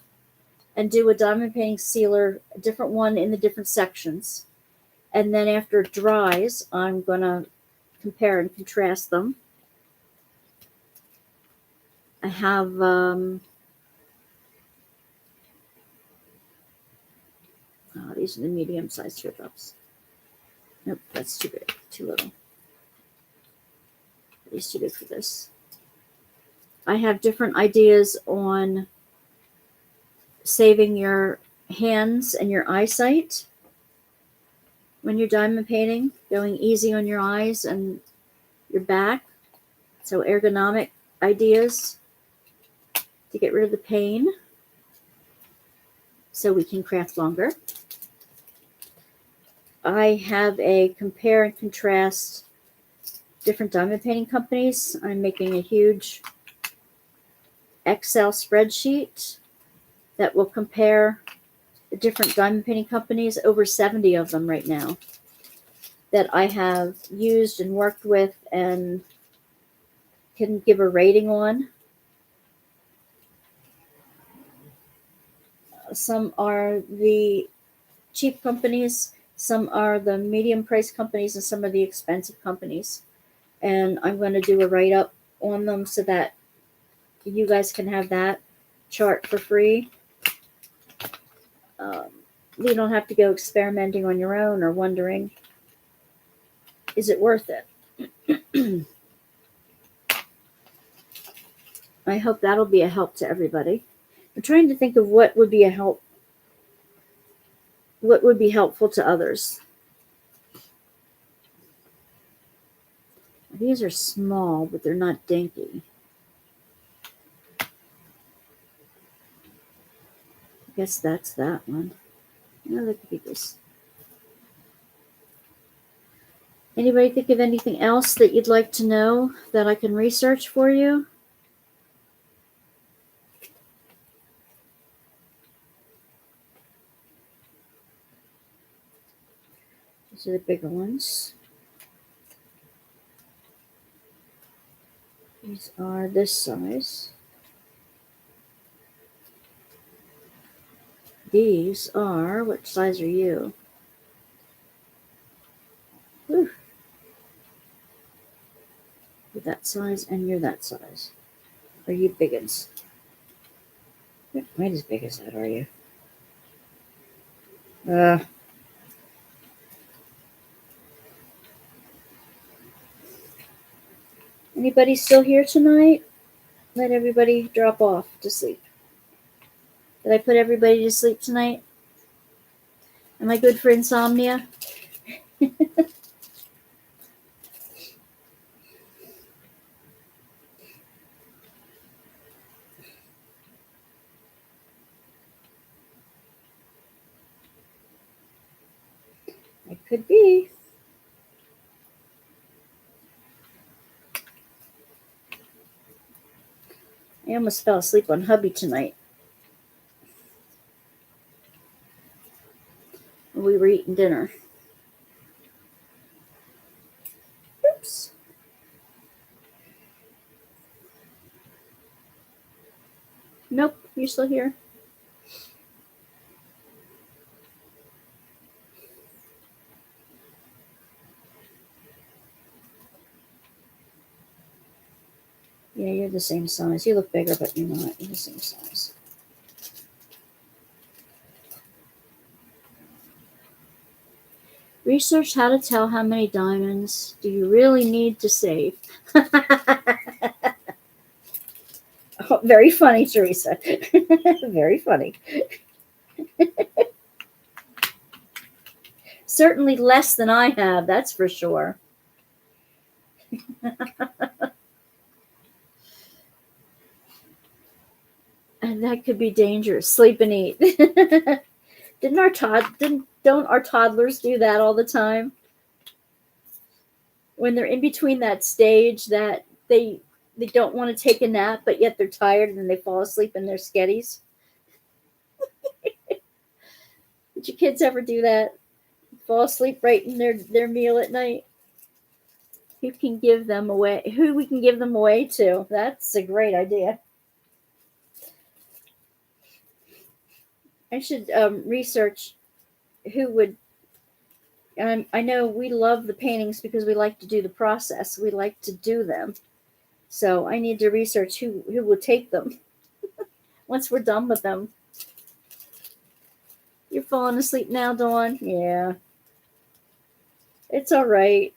and do a diamond painting sealer, a different one in the different sections. And then after it dries, I'm going to compare and contrast them. I have these are the medium-sized teardrops. Nope, that's too big, too little. These too big for this. I have different ideas on saving your hands and your eyesight when you're diamond painting, going easy on your eyes and your back. So ergonomic ideas to get rid of the pain so we can craft longer. I have a compare and contrast different diamond painting companies. I'm making a huge Excel spreadsheet that will compare different diamond painting companies, over 70 of them right now, that I have used and worked with and can give a rating on. Some are the cheap companies, some are the medium price companies, and some are the expensive companies. And I'm going to do a write up on them so that you guys can have that chart for free. Um, you don't have to go experimenting on your own or wondering, is it worth it? I hope that'll be a help to everybody. I'm trying to think of what would be what would be helpful to others. These are small, but they're not dinky. I guess that's that one. No, that could be this. Anybody think of anything else that you'd like to know that I can research for you? These are the bigger ones. These are this size. These are, what size are you? Whew. You're that size and you're that size. Are you biggins? You're quite as big as that, are you? Anybody still here tonight? Let everybody drop off to sleep. Did I put everybody to sleep tonight? Am I good for insomnia? I could be. I almost fell asleep on hubby tonight. We were eating dinner. Oops. Nope, you're still here. Yeah, you're the same size. You look bigger, but you're not. You're the same size. Research how to tell how many diamonds do you really need to save. Oh, very funny, Teresa. Very funny. Certainly less than I have, that's for sure. And that could be dangerous. Sleep and eat. Don't our toddlers do that all the time? When they're in between that stage that they don't want to take a nap, but yet they're tired and they fall asleep in their sketties. Did your kids ever do that? Fall asleep right in their meal at night? Who can give them away? Who we can give them away to? That's a great idea. I should research who would. I know we love the paintings because we like to do the process. We like to do them. So I need to research who would take them once we're done with them. You're falling asleep now, Dawn? Yeah. It's all right.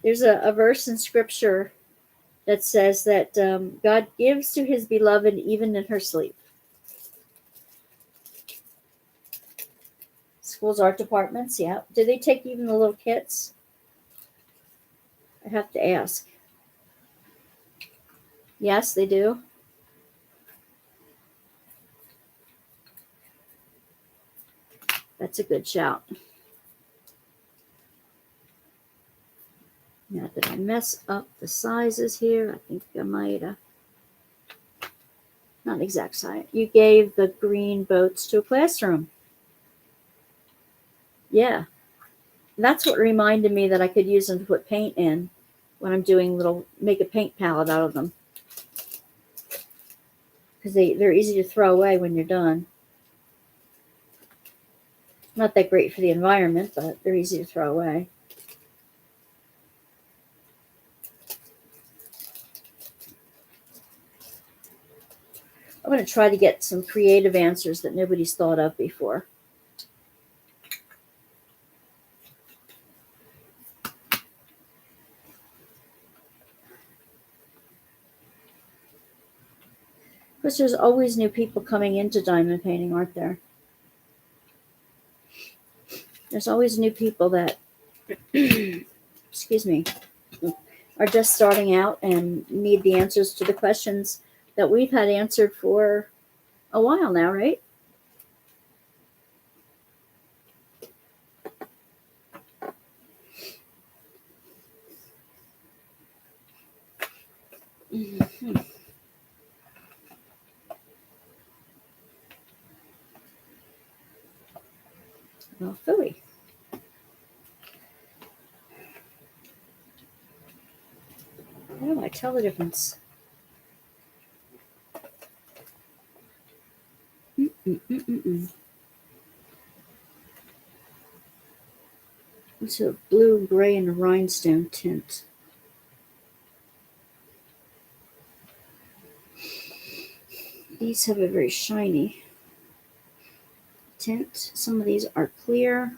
There's a verse in scripture that says that God gives to his beloved even in her sleep. Schools art departments, yeah. Do they take even the little kits? I have to ask. Yes, they do. That's a good shout. Now, did I mess up the sizes here? I think I might have. Not exact science. You gave the green boats to a classroom. Yeah. That's what reminded me that I could use them to put paint in when I'm doing make a paint palette out of them. Because they're easy to throw away when you're done. Not that great for the environment, but they're easy to throw away. I'm going to try to get some creative answers that nobody's thought of before. Of course, there's always new people coming into diamond painting, aren't there? There's always new people that, excuse me, are just starting out and need the answers to the questions that we've had answered for a while now, right? Mm-hmm. Well, phooey. How do I tell the difference? It's a blue, gray, and a rhinestone tint. These have a very shiny tint. Some of these are clear.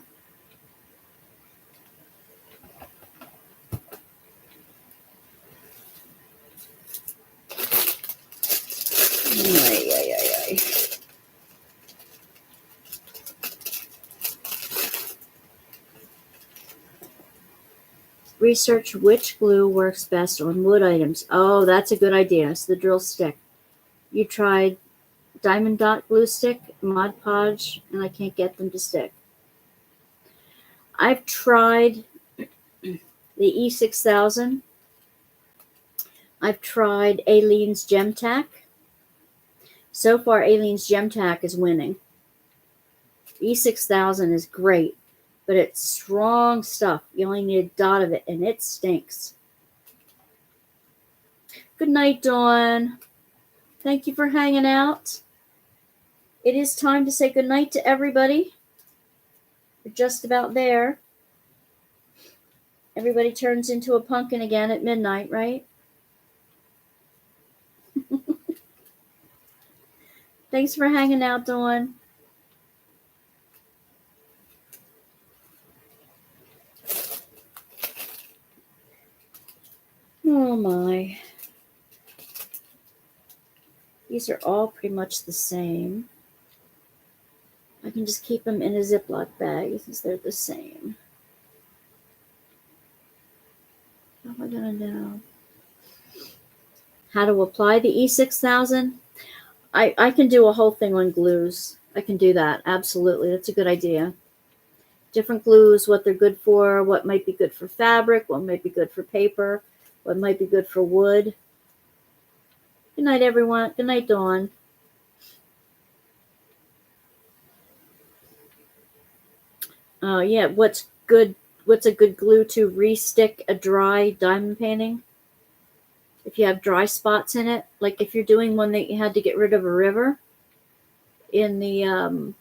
Ay, ay, ay, ay. Research which glue works best on wood items. Oh, that's a good idea. It's the drill stick. You tried Diamond Dot glue stick, Mod Podge, and I can't get them to stick. I've tried the E6000. I've tried Aleene's Gem Tack. So far, Aleene's Gem Tack is winning. E6000 is great, but it's strong stuff. You only need a dot of it, and it stinks. Good night, Dawn. Thank you for hanging out. It is time to say good night to everybody. We're just about there. Everybody turns into a pumpkin again at midnight, right? Thanks for hanging out, Dawn. Oh my. These are all pretty much the same. I can just keep them in a Ziploc bag since they're the same. How am I gonna know how to apply the E6000? I can do a whole thing on glues. I can do that. Absolutely. That's a good idea. Different glues, what they're good for, what might be good for fabric, what might be good for paper, what might be good for wood. Good night, everyone. Good night, Dawn. Yeah, what's good? What's a good glue to re-stick a dry diamond painting? If you have dry spots in it, like if you're doing one that you had to get rid of a river in the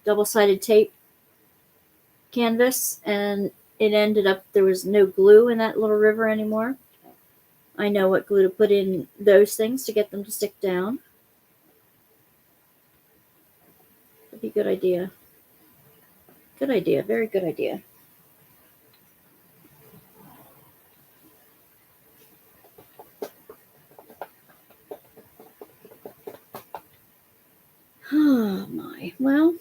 double-sided tape canvas, and it ended up there was no glue in that little river anymore. I know what glue to put in those things to get them to stick down. That'd be a good idea. Good idea. Very good idea. Oh my. Well,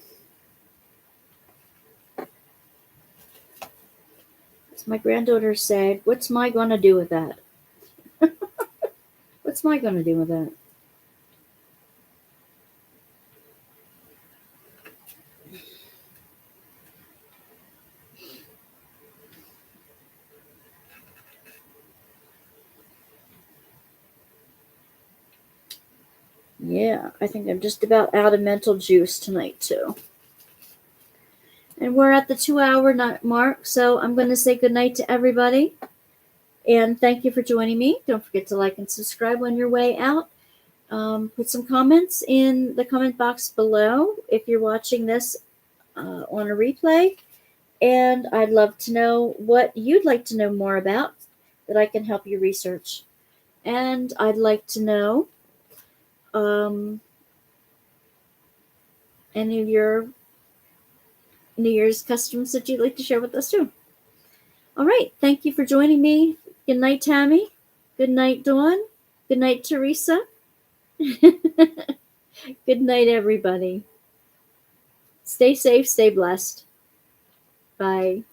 as my granddaughter said, what's my gonna do with that? What's my gonna do with that? Yeah, I think I'm just about out of mental juice tonight, too. And we're at the 2 hour mark, so I'm going to say goodnight to everybody. And thank you for joining me. Don't forget to like and subscribe on your way out. Put some comments in the comment box below if you're watching this on a replay. And I'd love to know what you'd like to know more about that I can help you research. And I'd like to know any of your New Year's customs that you'd like to share with us too. All right. Thank you for joining me. Good night, Tammy. Good night, Dawn. Good night, Teresa. Good night, everybody. Stay safe, stay blessed. Bye.